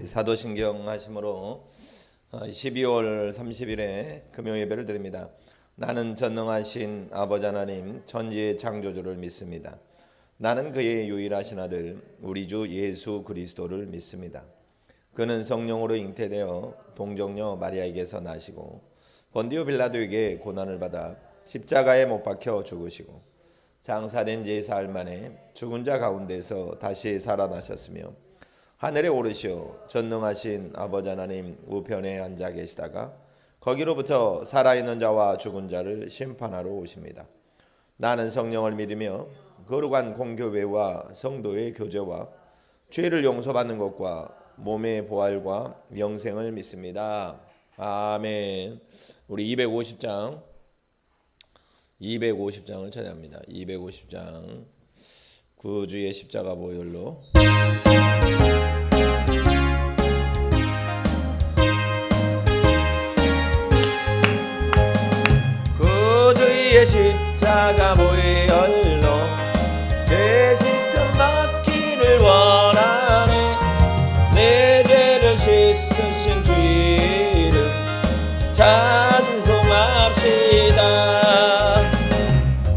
사도신경 하심으로 12월 30일에 금요 예배를 드립니다. 나는 전능하신 아버지 하나님 천지의 창조주를 믿습니다. 나는 그의 유일하신 아들 우리 주 예수 그리스도를 믿습니다. 그는 성령으로 잉태되어 동정녀 마리아에게서 나시고 본디오 빌라도에게 고난을 받아 십자가에 못 박혀 죽으시고 장사된 지 사흘 만에 죽은 자 가운데서 다시 살아나셨으며 하늘에 오르시어 전능하신 아버지 하나님 우편에 앉아 계시다가 거기로부터 살아있는 자와 죽은 자를 심판하러 오십니다. 나는 성령을 믿으며 거룩한 공교회와 성도의 교제와 죄를 용서받는 것과 몸의 부활과 영생을 믿습니다. 아멘. 우리 250장을 찬양합니다. 250장 구주의 십자가 보혈로 구주의 십자가 보혈로 대신 맡기를 원하네. 내 죄를 씻으신 주 이름 찬송합시다.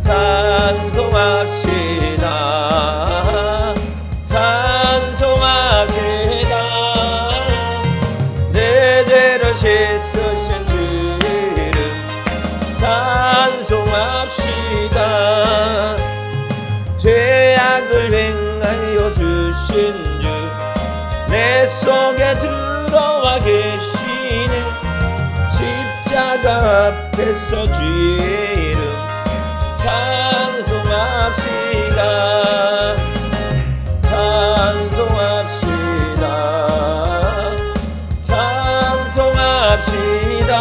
찬송합시다. 찬송합시다. 내 죄를 씻으신 주 이름 찬송합시다. 죄악을 행하여 주신 주 내 속에 들어와 계시네. 십자가 앞에서 주의 이름 찬송합시다. 찬송합시다. 찬송합시다.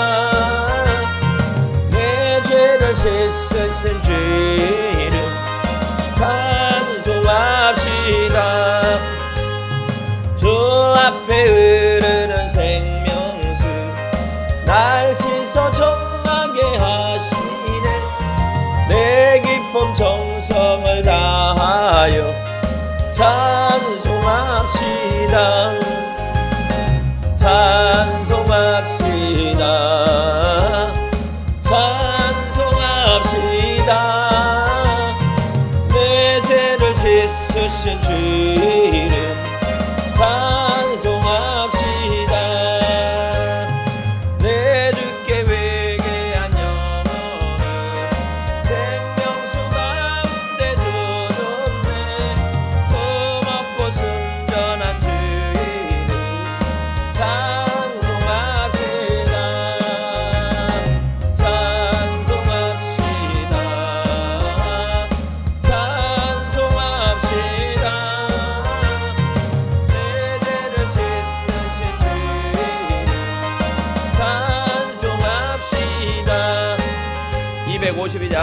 내 죄를 씻으신 주 이름 찬송합시다. 주 앞에 흐르는 생명수 날 씻어 정하게 하시네. 내 기쁨 정성을 다하여 찬송합시다. 찬송합시다. 찬송합시다. 내 죄를 씻으신 주 이름 찬송합시다. 내 주께 회개한 영혼은 생명수 가운데 주셨네. 고맙고 순전한 주 이름 찬송합시다. 찬송합시다. 찬송합시다. 내 죄를 씻으신 주 이름 찬송합시다. 252장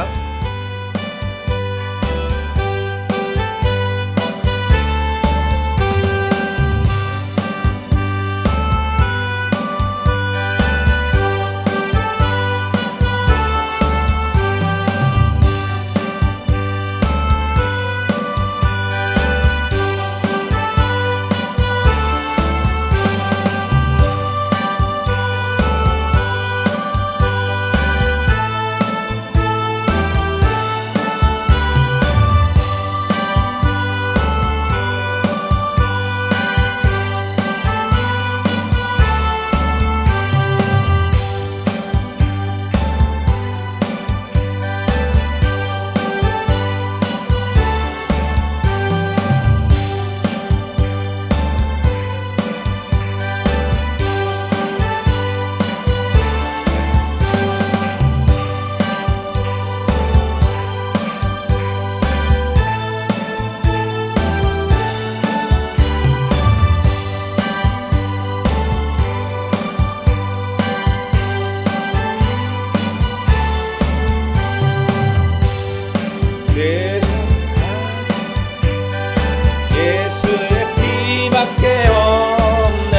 예수의 피밖에 없네.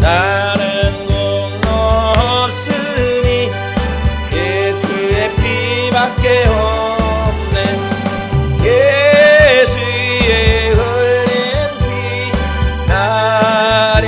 나는 공로 없으니 예수의 피밖에 없네. 예수의 흘린 피 나를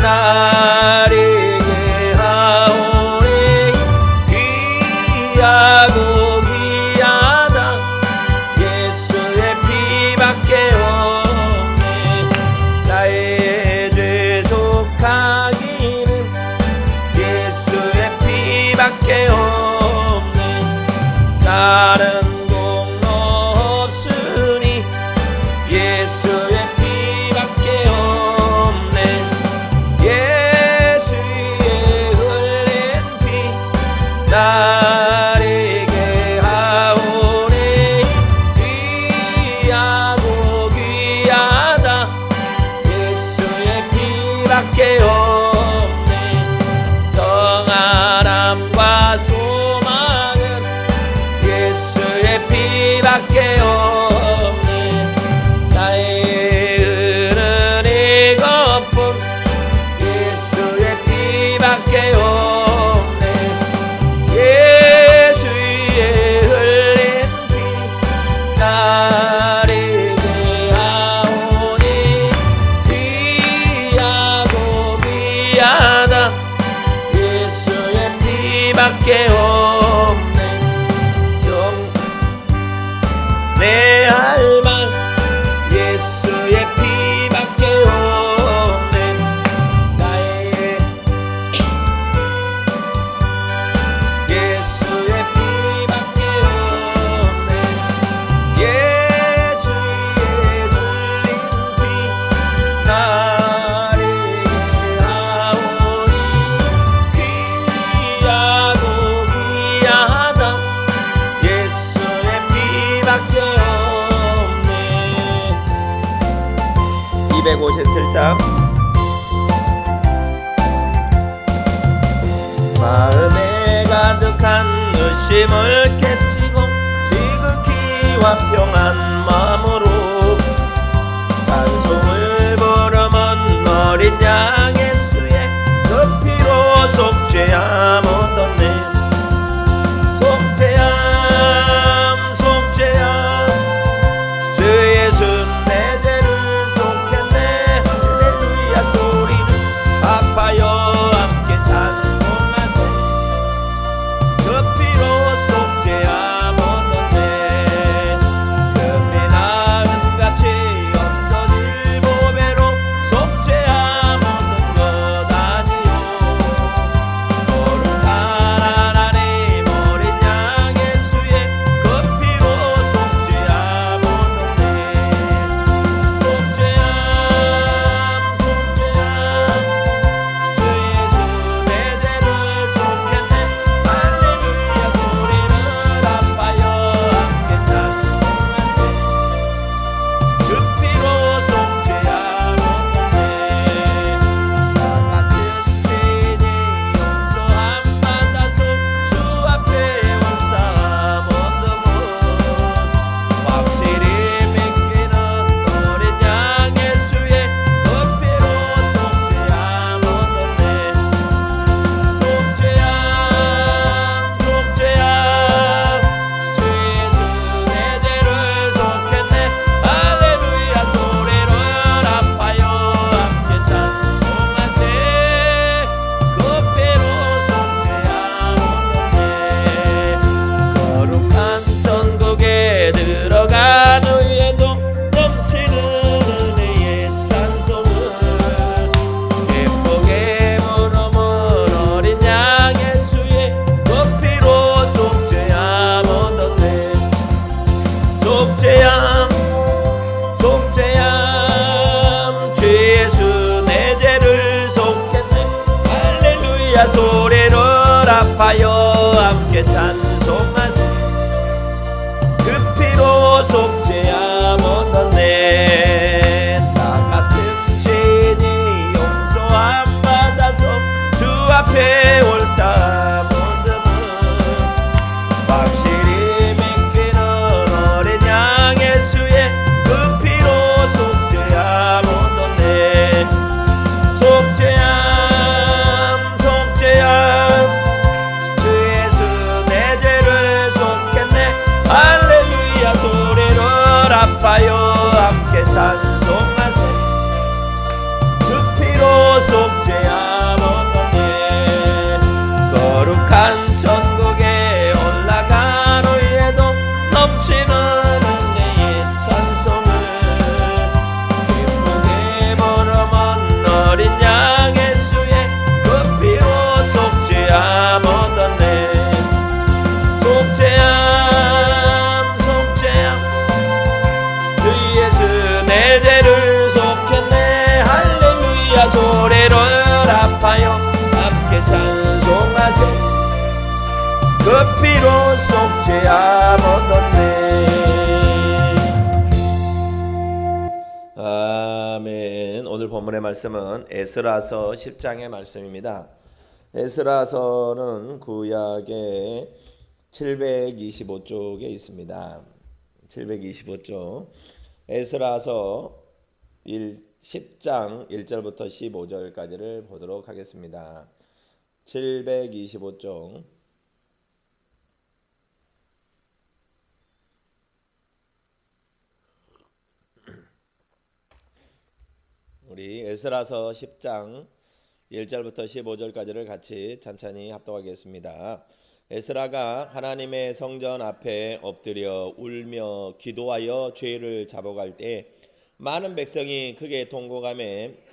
나에게 하오니 귀하고 귀하다 예수의 피밖에 없네. 나의 죄 속하기는 예수의 피밖에 없네. 다른 공로 없으니 예수의 피밖에 없네. 예수의 흘린 피 나에게 하오니 귀하고 귀하다 예수의 피밖에 없네. 평안함과 소망은 예수의 피밖에 없네. 나의 은은히 거품 예수의 피밖에 없네. 예수의 흘린 피 나에게 하오니 귀하고 귀하다 예수의 피밖에 없네. 내 할 말 예수의 피밖에 없네. 나의 예수의 피밖에 없네. 예수의 흘린 피 나에게 하오니 귀하고 귀하다 예수의 피밖에 없네. 257장 마음에 가득한 의심을 깨치고 지극히 화평한 마음으로 찬송을 부르면 어린 양 예수의 그 피로 속죄함 얻었네. 속죄함 속죄함 주 예수 내 죄를 속했네. 할렐루야 소리를 아파요 함께 찬송하세. 그 피로 속죄함 얻었네. 금이나 은같이 없어질 보배로 속죄함 얻은 것 아니요. 거룩한 하나님 어린 양 예수의 그 피로 속죄함 얻었네. 속죄함 속죄함 주 예수 내 죄를 속했네. 할렐루야 소리를 아파요 함께 찬송하세. 그 피로 속죄함 얻었네. 나 같은 죄인이 용서함 받아서 주 앞에 올담 얻음은 확실히 믿기는 어린 양 예수의 그 피로 속죄함 얻었네. 속죄함 속죄함 주 예수 내 죄를 속했네. 할렐루야 소리를 아파요 함께 찬송하세. 그 피로 속죄함 얻었네. 거룩한 천국에 들어간 후에도 넘치는 은혜의 찬송을 기쁘게 부르면 어린 양 예수의 그 피로 속죄함 얻었네. 속죄함 속죄함 주 예수 내 죄를 속했네. 할렐루야 소리를 아파요 함께 찬송하세. 그 피로 속죄함 얻었네. 나 같은 죄인이 용서함 받아서 주 앞에 올담 얻음은 확실히 믿기는 어린 양 예수의 그 피로 속죄함 얻었네. 속죄함 속죄함 주 예수 내 죄를 속했네. 할렐루야 소리를 아파요 함께 찬송하세. 그 피로 속죄함 주께 찬송하세. 그 피로 속죄함 얻었네. 아멘. 오늘 본문의 말씀은 에스라서 10장의 말씀입니다. 에스라서는 구약의 725쪽에 있습니다. 725쪽. 에스라서 10장 1절부터 15절까지를 보도록 하겠습니다. 725쪽. 우리 에스라서 10장 1절부터 15절까지를 같이 찬찬히 합독하겠습니다. 에스라가 하나님의 성전 앞에 엎드려 울며 기도하여 죄를 자복할 때 많은 백성이 크게 통곡하며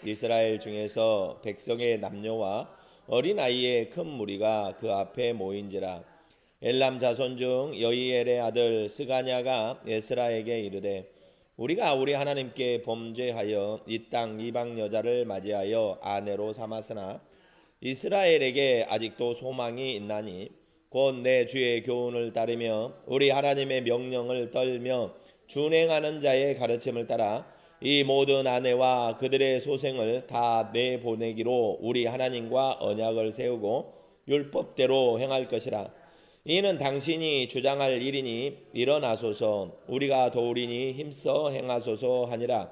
이스라엘 중에서 백성의 남녀와 어린아이의 큰 무리가 그 앞에 모인지라. 엘람 자손 중 여이엘의 아들 스가냐가 에스라에게 이르되 우리가 우리 하나님께 범죄하여 이 땅 이방 여자를 맞이하여 아내로 삼았으나 이스라엘에게 아직도 소망이 있나니 곧 내 주의 교훈을 따르며 우리 하나님의 명령을 떨며 준행하는 자의 가르침을 따라 이 모든 아내와 그들의 소생을 다 내보내기로 우리 하나님과 언약을 세우고 율법대로 행할 것이라. 이는 당신이 주장할 일이니 일어나소서 우리가 도우리니 힘써 행하소서 하니라.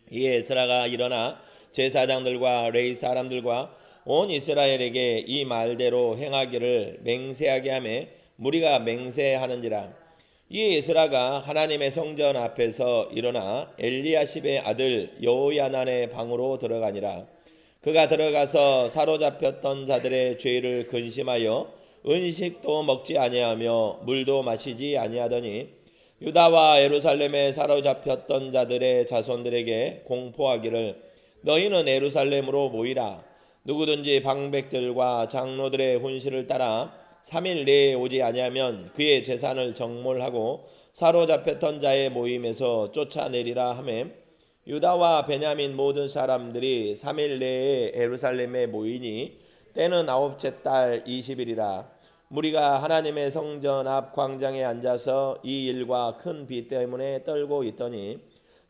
이에 에스라가 일어나 제사장들과 레위 사람들과 온 이스라엘에게 이 말대로 행하기를 맹세하게 하며 무리가 맹세하는지라. 이 에스라가 하나님의 성전 앞에서 일어나 엘리야십의 아들 여호야난의 방으로 들어가니라. 그가 들어가서 사로잡혔던 자들의 죄를 근심하여 은식도 먹지 아니하며 물도 마시지 아니하더니 유다와 예루살렘에 사로잡혔던 자들의 자손들에게 공포하기를 너희는 예루살렘으로 모이라. 누구든지 방백들과 장로들의 훈시를 따라 3일 내에 오지 아니하면 그의 재산을 정몰하고 사로잡혔던 자의 모임에서 쫓아내리라 하며 유다와 베냐민 모든 사람들이 3일 내에 예루살렘에 모이니 때는 9째 달 20일이라. 무리가 하나님의 성전 앞 광장에 앉아서 이 일과 큰 비 때문에 떨고 있더니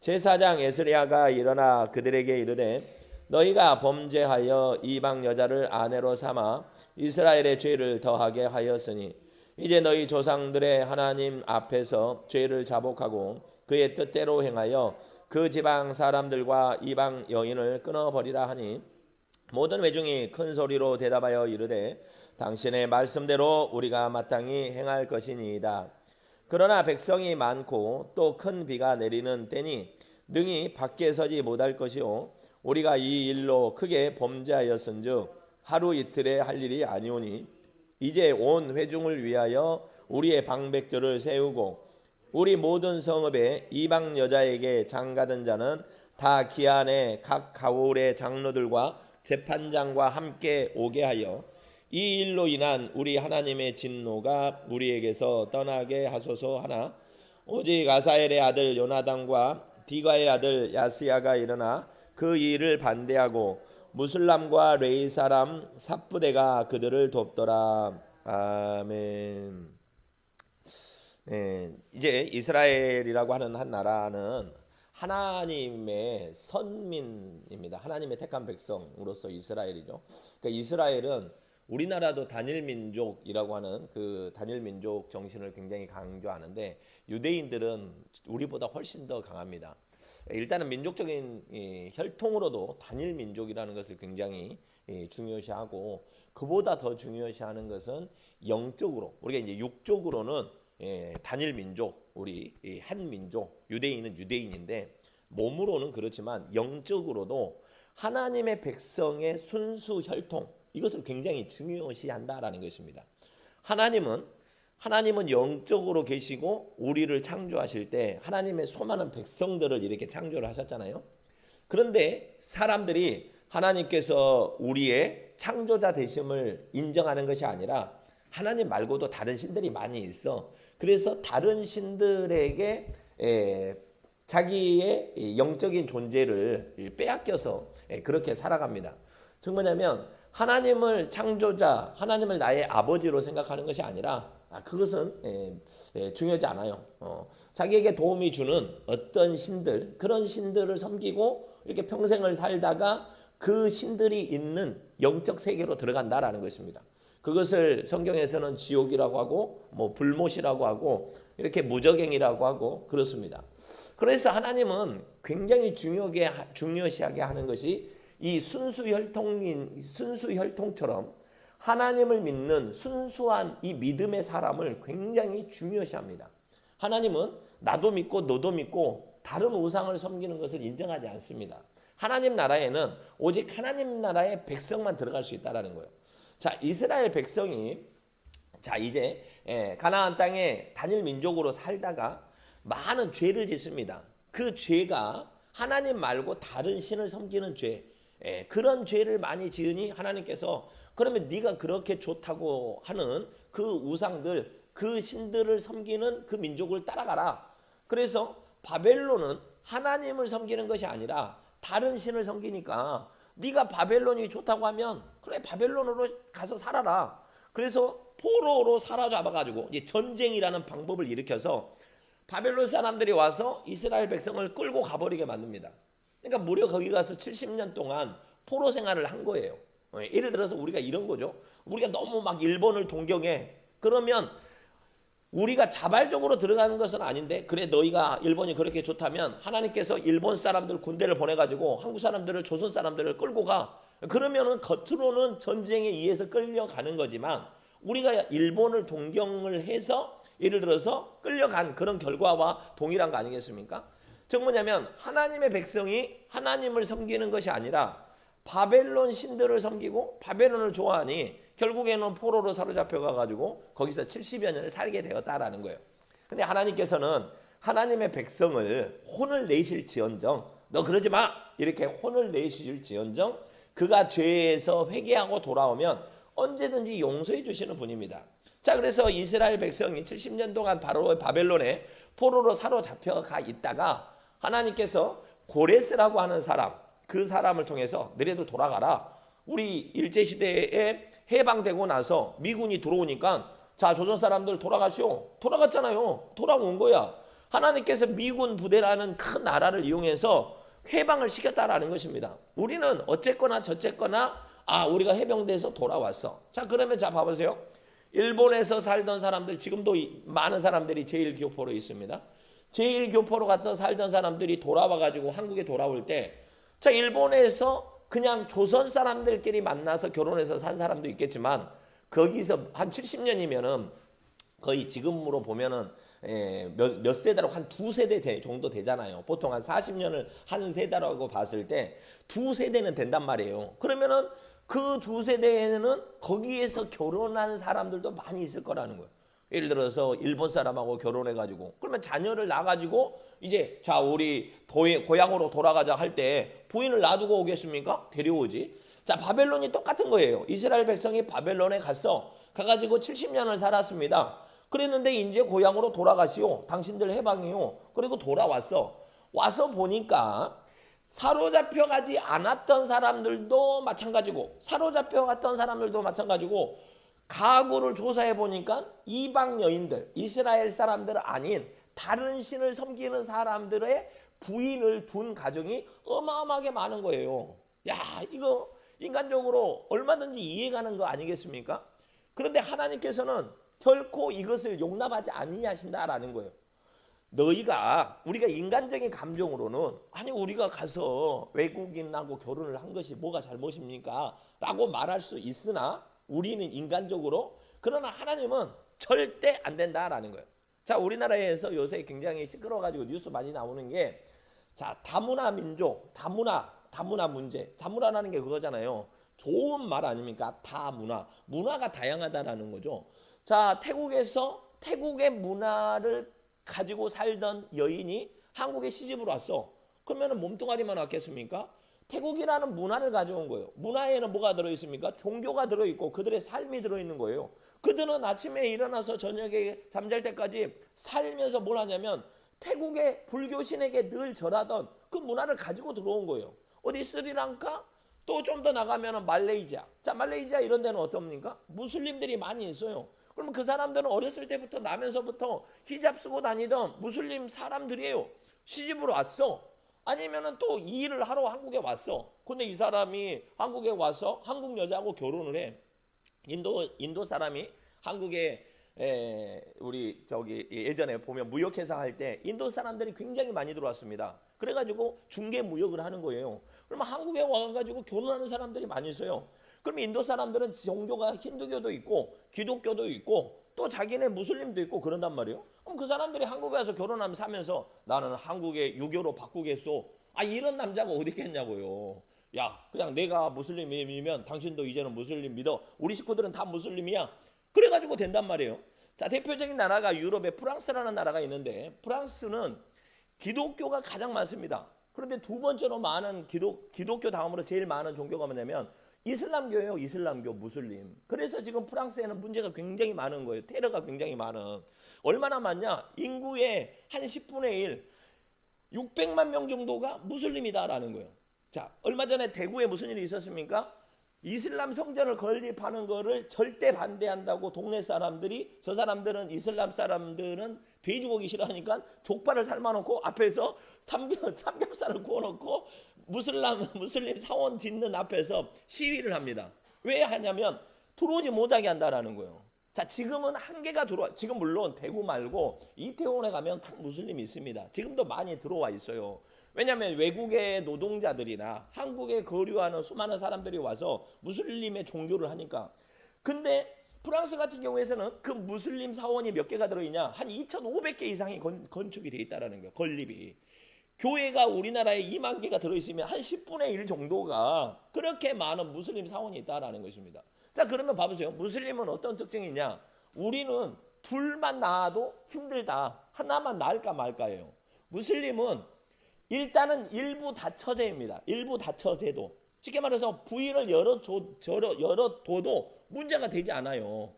제사장 에스리야가 일어나 그들에게 이르되 너희가 범죄하여 이방 여자를 아내로 삼아 이스라엘의 죄를 더하게 하였으니 이제 너희 조상들의 하나님 앞에서 죄를 자복하고 그의 뜻대로 행하여 그 지방 사람들과 이방 여인을 끊어버리라 하니 모든 회중이 큰 소리로 대답하여 이르되 당신의 말씀대로 우리가 마땅히 행할 것이니이다. 그러나 백성이 많고 또 큰 비가 내리는 때니 능히 밖에 서지 못할 것이요 우리가 이 일로 크게 범죄하였은즉 하루 이틀에 할 일이 아니오니 이제 온 회중을 위하여 우리의 방백들을 세우고 우리 모든 성읍에 이방 여자에게 장가든 자는 다 기한에 각 가울의 장로들과 재판장과 함께 오게 하여 이 일로 인한 우리 하나님의 진노가 우리에게서 떠나게 하소서 하나 오직 아사엘의 아들 요나단과 비가의 아들 야스야가 일어나 그 일을 반대하고 무슬람과 레이 사람 삽부대가 그들을 돕더라. 아멘. 이제 이스라엘이라고 하는 한 나라는 하나님의 선민입니다. 하나님의 택한 백성으로서 이스라엘이죠. 그러니까 이스라엘은 우리나라도 단일 민족이라고 하는 그 단일 민족 정신을 굉장히 강조하는데 유대인들은 우리보다 훨씬 더 강합니다. 일단은 민족적인 혈통으로도 단일 민족이라는 것을 굉장히 중요시하고 그보다 더 중요시하는 것은 영적으로 우리가 이제 육적으로는 단일 민족, 우리 한 민족, 유대인은 유대인인데 몸으로는 그렇지만 영적으로도 하나님의 백성의 순수 혈통 이것을 굉장히 중요시한다라는 것입니다. 하나님은 영적으로 계시고 우리를 창조하실 때 하나님의 수많은 백성들을 이렇게 창조를 하셨잖아요. 그런데 사람들이 하나님께서 우리의 창조자 되심을 인정하는 것이 아니라 하나님 말고도 다른 신들이 많이 있어. 그래서 다른 신들에게 자기의 영적인 존재를 빼앗겨서 그렇게 살아갑니다. 즉 뭐냐면 하나님을 창조자, 하나님을 나의 아버지로 생각하는 것이 아니라 그것은 중요하지 않아요. 자기에게 도움이 주는 어떤 신들, 그런 신들을 섬기고 이렇게 평생을 살다가 그 신들이 있는 영적 세계로 들어간다라는 것입니다. 그것을 성경에서는 지옥이라고 하고 뭐 불못이라고 하고 이렇게 무저갱이라고 하고 그렇습니다. 그래서 하나님은 굉장히 중요시하게 하는 것이 이 순수혈통처럼 하나님을 믿는 순수한 이 믿음의 사람을 굉장히 중요시합니다. 하나님은 나도 믿고 너도 믿고 다른 우상을 섬기는 것을 인정하지 않습니다. 하나님 나라에는 오직 하나님 나라의 백성만 들어갈 수 있다는 거예요. 자, 이스라엘 백성이 이제 가나안 땅에 단일 민족으로 살다가 많은 죄를 짓습니다. 그 죄가 하나님 말고 다른 신을 섬기는 죄, 그런 죄를 많이 지으니 하나님께서 그러면 네가 그렇게 좋다고 하는 그 우상들, 그 신들을 섬기는 그 민족을 따라가라. 그래서 바벨론은 하나님을 섬기는 것이 아니라 다른 신을 섬기니까 네가 바벨론이 좋다고 하면 그래 바벨론으로 가서 살아라. 그래서 포로로 사로잡아가지고 이제 전쟁이라는 방법을 일으켜서 바벨론 사람들이 와서 이스라엘 백성을 끌고 가버리게 만듭니다. 그러니까 무려 거기 가서 70년 동안 포로 생활을 한 거예요. 예를 들어서 우리가 이런 거죠. 우리가 너무 막 일본을 동경해. 그러면 우리가 자발적으로 들어가는 것은 아닌데 그래 너희가 일본이 그렇게 좋다면 하나님께서 일본 사람들 군대를 보내가지고 한국 사람들을 조선 사람들을 끌고 가. 그러면은 겉으로는 전쟁에 의해서 끌려가는 거지만 우리가 일본을 동경을 해서 예를 들어서 끌려간 그런 결과와 동일한 거 아니겠습니까? 즉 뭐냐면 하나님의 백성이 하나님을 섬기는 것이 아니라 바벨론 신들을 섬기고 바벨론을 좋아하니 결국에는 포로로 사로잡혀 가지고 거기서 70여 년을 살게 되었다라는 거예요. 근데 하나님께서는 하나님의 백성을 혼을 내실지언정 너 그러지 마 이렇게 혼을 내실지언정 그가 죄에서 회개하고 돌아오면 언제든지 용서해 주시는 분입니다. 자, 그래서 이스라엘 백성이 70년 동안 바로 바벨론에 포로로 사로잡혀 가 있다가 하나님께서 고레스라고 하는 사람, 그 사람을 통해서 너희들 돌아가라. 우리 일제시대에 해방되고 나서 미군이 들어오니까 자 조선 사람들 돌아가시오. 돌아갔잖아요. 돌아온 거야. 하나님께서 미군 부대라는 큰 나라를 이용해서 해방을 시켰다라는 것입니다. 우리는 어쨌거나 저쨌거나 우리가 해병대에서 돌아왔어. 자 그러면 자 봐보세요. 일본에서 살던 사람들 지금도 많은 사람들이 제1교포로 있습니다. 제1교포로 갔던 살던 사람들이 돌아와가지고 한국에 돌아올 때 자 일본에서 그냥 조선 사람들끼리 만나서 결혼해서 산 사람도 있겠지만 거기서 한 70년이면은 거의 지금으로 보면은 몇 세대로 한 두 세대 정도 되잖아요. 보통 한 40년을 한 세대라고 봤을 때 두 세대는 된단 말이에요. 그러면은 그 두 세대에는 거기에서 결혼한 사람들도 많이 있을 거라는 거예요. 예를 들어서 일본 사람하고 결혼해가지고 그러면 자녀를 낳아가지고 이제 자 우리 고향으로 돌아가자 할 때 부인을 놔두고 오겠습니까? 데려오지. 자 바벨론이 똑같은 거예요. 이스라엘 백성이 바벨론에 가가지고 70년을 살았습니다. 그랬는데 이제 고향으로 돌아가시오. 당신들 해방이요. 그리고 돌아왔어. 와서 보니까 사로잡혀 가지 않았던 사람들도 마찬가지고 사로잡혀 갔던 사람들도 마찬가지고 가구를 조사해 보니까 이방 여인들, 이스라엘 사람들 아닌 다른 신을 섬기는 사람들의 부인을 둔 가정이 어마어마하게 많은 거예요. 야, 이거 인간적으로 얼마든지 이해가는 거 아니겠습니까? 그런데 하나님께서는 결코 이것을 용납하지 아니하신다라는 거예요. 우리가 인간적인 감정으로는 아니 우리가 가서 외국인하고 결혼을 한 것이 뭐가 잘못입니까? 라고 말할 수 있으나 우리는 인간적으로 그러나 하나님은 절대 안 된다라는 거예요. 자 우리나라에서 요새 굉장히 시끄러워가지고 뉴스 많이 나오는 게 자 다문화 민족, 다문화 문제, 다문화라는 게 그거잖아요. 좋은 말 아닙니까? 다문화, 문화가 다양하다라는 거죠. 자 태국의 문화를 가지고 살던 여인이 한국에 시집을 왔어. 그러면 몸뚱아리만 왔겠습니까? 태국이라는 문화를 가져온 거예요. 문화에는 뭐가 들어있습니까? 종교가 들어있고 그들의 삶이 들어있는 거예요. 그들은 아침에 일어나서 저녁에 잠잘 때까지 살면서 뭘 하냐면 태국의 불교신에게 늘 절하던 그 문화를 가지고 들어온 거예요. 어디 스리랑카? 또 좀 더 나가면은 말레이시아. 자, 말레이시아 이런 데는 어떻습니까? 무슬림들이 많이 있어요. 그러면 그 사람들은 어렸을 때부터 나면서부터 히잡 쓰고 다니던 무슬림 사람들이에요. 시집으로 왔어. 아니면은 또 이 일을 하러 한국에 왔어. 근데 이 사람이 한국에 와서 한국 여자하고 결혼을 해. 인도 사람이 한국에 우리 저기 예전에 보면 무역회사 할 때 인도 사람들이 굉장히 많이 들어왔습니다. 그래가지고 중개 무역을 하는 거예요. 그러면 한국에 와가지고 결혼하는 사람들이 많이 있어요. 그럼 인도 사람들은 종교가 힌두교도 있고 기독교도 있고 또 자기네 무슬림도 있고 그런단 말이에요. 그럼 그 사람들이 한국에 와서 결혼하면 사면서 나는 한국에 유교로 바꾸겠소. 아, 이런 남자가 어디 있겠냐고요. 야, 그냥 내가 무슬림이면 당신도 이제는 무슬림 믿어. 우리 식구들은 다 무슬림이야. 그래가지고 된단 말이에요. 자, 대표적인 나라가 유럽에 프랑스라는 나라가 있는데 프랑스는 기독교가 가장 많습니다. 그런데 두 번째로 많은 기독교 다음으로 제일 많은 종교가 뭐냐면 이슬람교예요. 이슬람교, 무슬림. 그래서 지금 프랑스에는 문제가 굉장히 많은 거예요. 테러가 굉장히 많은. 얼마나 많냐? 인구의 한 10분의 1, 600만 명 정도가 무슬림이다라는 거예요. 자, 얼마 전에 대구에 무슨 일이 있었습니까? 이슬람 성전을 건립하는 거를 절대 반대한다고 동네 사람들이, 저 사람들은 이슬람 사람들은 돼지고기 싫어하니까 족발을 삶아놓고 앞에서 삼겹살을 구워놓고 무슬림 사원 짓는 앞에서 시위를 합니다. 왜 하냐면 들어오지 못하게 한다라는 거예요. 자, 지금은 한계가 들어와. 지금 물론 대구 말고 이태원에 가면 큰 무슬림이 있습니다. 지금도 많이 들어와 있어요. 왜냐하면 외국의 노동자들이나 한국에 거류하는 수많은 사람들이 와서 무슬림의 종교를 하니까. 근데 프랑스 같은 경우에서는 그 무슬림 사원이 몇 개가 들어있냐? 한 2,500개 이상이 건축이 돼 있다라는 거예요. 건립이. 교회가 우리나라에 2만 개가 들어있으면 한 10분의 1 정도가 그렇게 많은 무슬림 사원이 있다라는 것입니다. 자, 그러면 봐보세요. 무슬림은 어떤 특징이 있냐? 우리는 둘만 낳아도 힘들다. 하나만 낳을까 말까예요. 무슬림은 일단은 일부 다처제입니다. 일부 다처제도. 쉽게 말해서 부인을 열어둬도 문제가 되지 않아요.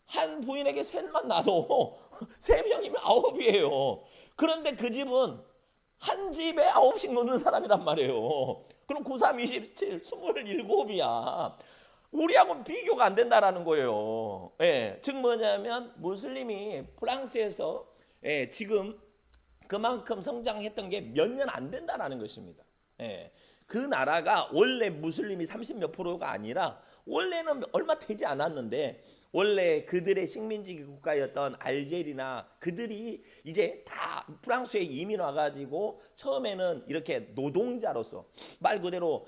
한 부인에게 셋만 낳아도 3명이면 9이에요. 그런데 그 집은 한 집에 9씩 놓는 사람이란 말이에요. 그럼 9, 3, 27, 27이야. 우리하고는 비교가 안 된다라는 거예요. 예, 즉 뭐냐면 무슬림이 프랑스에서 지금 그만큼 성장했던 게 몇 년 안 된다라는 것입니다. 예, 그 나라가 원래 무슬림이 30몇 프로가 아니라 원래는 얼마 되지 않았는데 원래 그들의 식민지 국가였던 알제리나 그들이 이제 다 프랑스에 이민 와가지고 처음에는 이렇게 노동자로서 말 그대로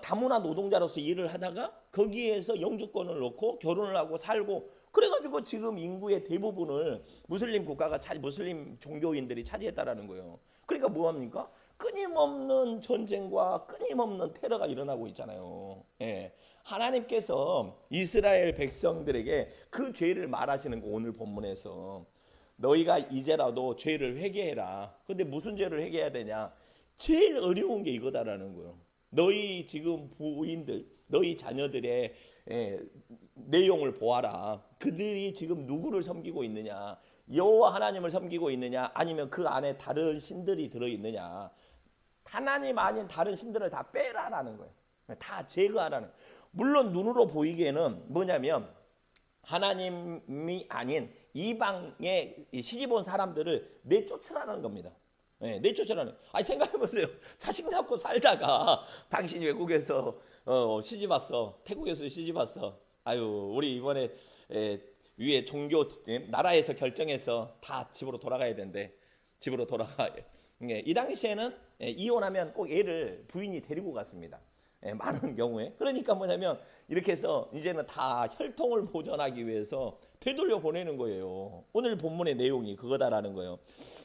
다문화 노동자로서 일을 하다가 거기에서 영주권을 놓고 결혼을 하고 살고 그래가지고 지금 인구의 대부분을 무슬림 국가가 무슬림 종교인들이 차지했다라는 거예요. 그러니까 뭐합니까? 끊임없는 전쟁과 끊임없는 테러가 일어나고 있잖아요. 예. 하나님께서 이스라엘 백성들에게 그 죄를 말하시는 거 오늘 본문에서 너희가 이제라도 죄를 회개해라. 근데 무슨 죄를 회개해야 되냐? 제일 어려운 게 이거다라는 거예요. 너희 지금 부인들, 너희 자녀들의 내용을 보아라. 그들이 지금 누구를 섬기고 있느냐? 여호와 하나님을 섬기고 있느냐? 아니면 그 안에 다른 신들이 들어 있느냐? 하나님 아닌 다른 신들을 다 빼라라는 거예요. 다 제거하라는 거예요. 물론 눈으로 보이기에는 뭐냐면 하나님이 아닌 이방에 시집온 사람들을 내쫓으라는 겁니다. 네, 내쫓으라는. 아니 생각해보세요. 자식 낳고 살다가 당신 외국에서 시집 왔어. 태국에서 시집 왔어. 아유 우리 이번에 위에 종교 나라에서 결정해서 다 집으로 돌아가야 된대. 집으로 돌아가. 이 당시에는 이혼하면 꼭 애를 부인이 데리고 갔습니다. 많은 경우에. 그러니까 뭐냐면 이렇게 해서 이제는 다 혈통을 보존하기 위해서 되돌려 보내는 거예요. 오늘 본문의 내용이 그거다라는 거예요.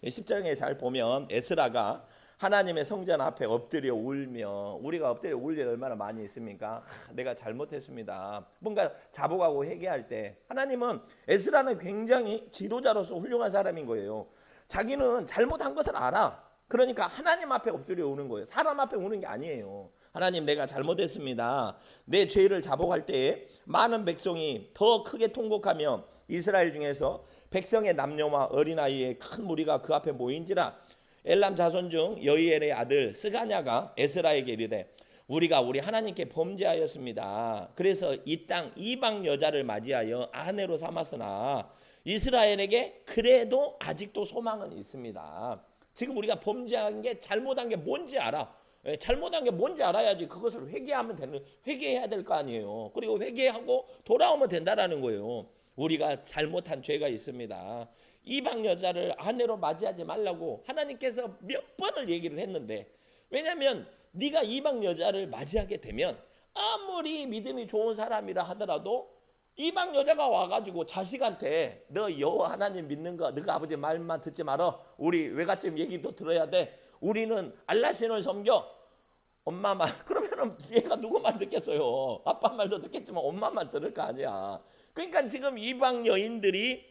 10장에 잘 보면 에스라가 하나님의 성전 앞에 엎드려 울며, 우리가 엎드려 울 일 얼마나 많이 있습니까? 내가 잘못했습니다. 뭔가 자복하고 회개할 때 하나님은, 에스라는 굉장히 지도자로서 훌륭한 사람인 거예요. 자기는 잘못한 것을 알아. 그러니까 하나님 앞에 엎드려 우는 거예요. 사람 앞에 우는 게 아니에요. 하나님 내가 잘못했습니다. 내 죄를 자복할 때에 많은 백성이 더 크게 통곡하며 이스라엘 중에서 백성의 남녀와 어린아이의 큰 무리가 그 앞에 모인지라. 엘람 자손 중 여이엘의 아들 스가냐가 에스라에게 이르되 우리가 우리 하나님께 범죄하였습니다. 그래서 이 땅 이방 여자를 맞이하여 아내로 삼았으나 이스라엘에게 그래도 아직도 소망은 있습니다. 지금 우리가 범죄한 게 잘못한 게 뭔지 알아. 잘못한 게 뭔지 알아야지 그것을 회개해야 될 거 아니에요. 그리고 회개하고 돌아오면 된다라는 거예요. 우리가 잘못한 죄가 있습니다. 이방 여자를 아내로 맞이하지 말라고 하나님께서 몇 번을 얘기를 했는데, 왜냐하면 네가 이방 여자를 맞이하게 되면 아무리 믿음이 좋은 사람이라 하더라도 이방 여자가 와가지고 자식한테 너 여호와 하나님 믿는 거 너가 아버지 말만 듣지 말어, 우리 외갓집 얘기도 들어야 돼, 우리는 알라신을 섬겨, 엄마 말, 그러면은 얘가 누구 말 듣겠어요? 아빠 말도 듣겠지만 엄마 말 들을 거 아니야. 그러니까 지금 이방 여인들이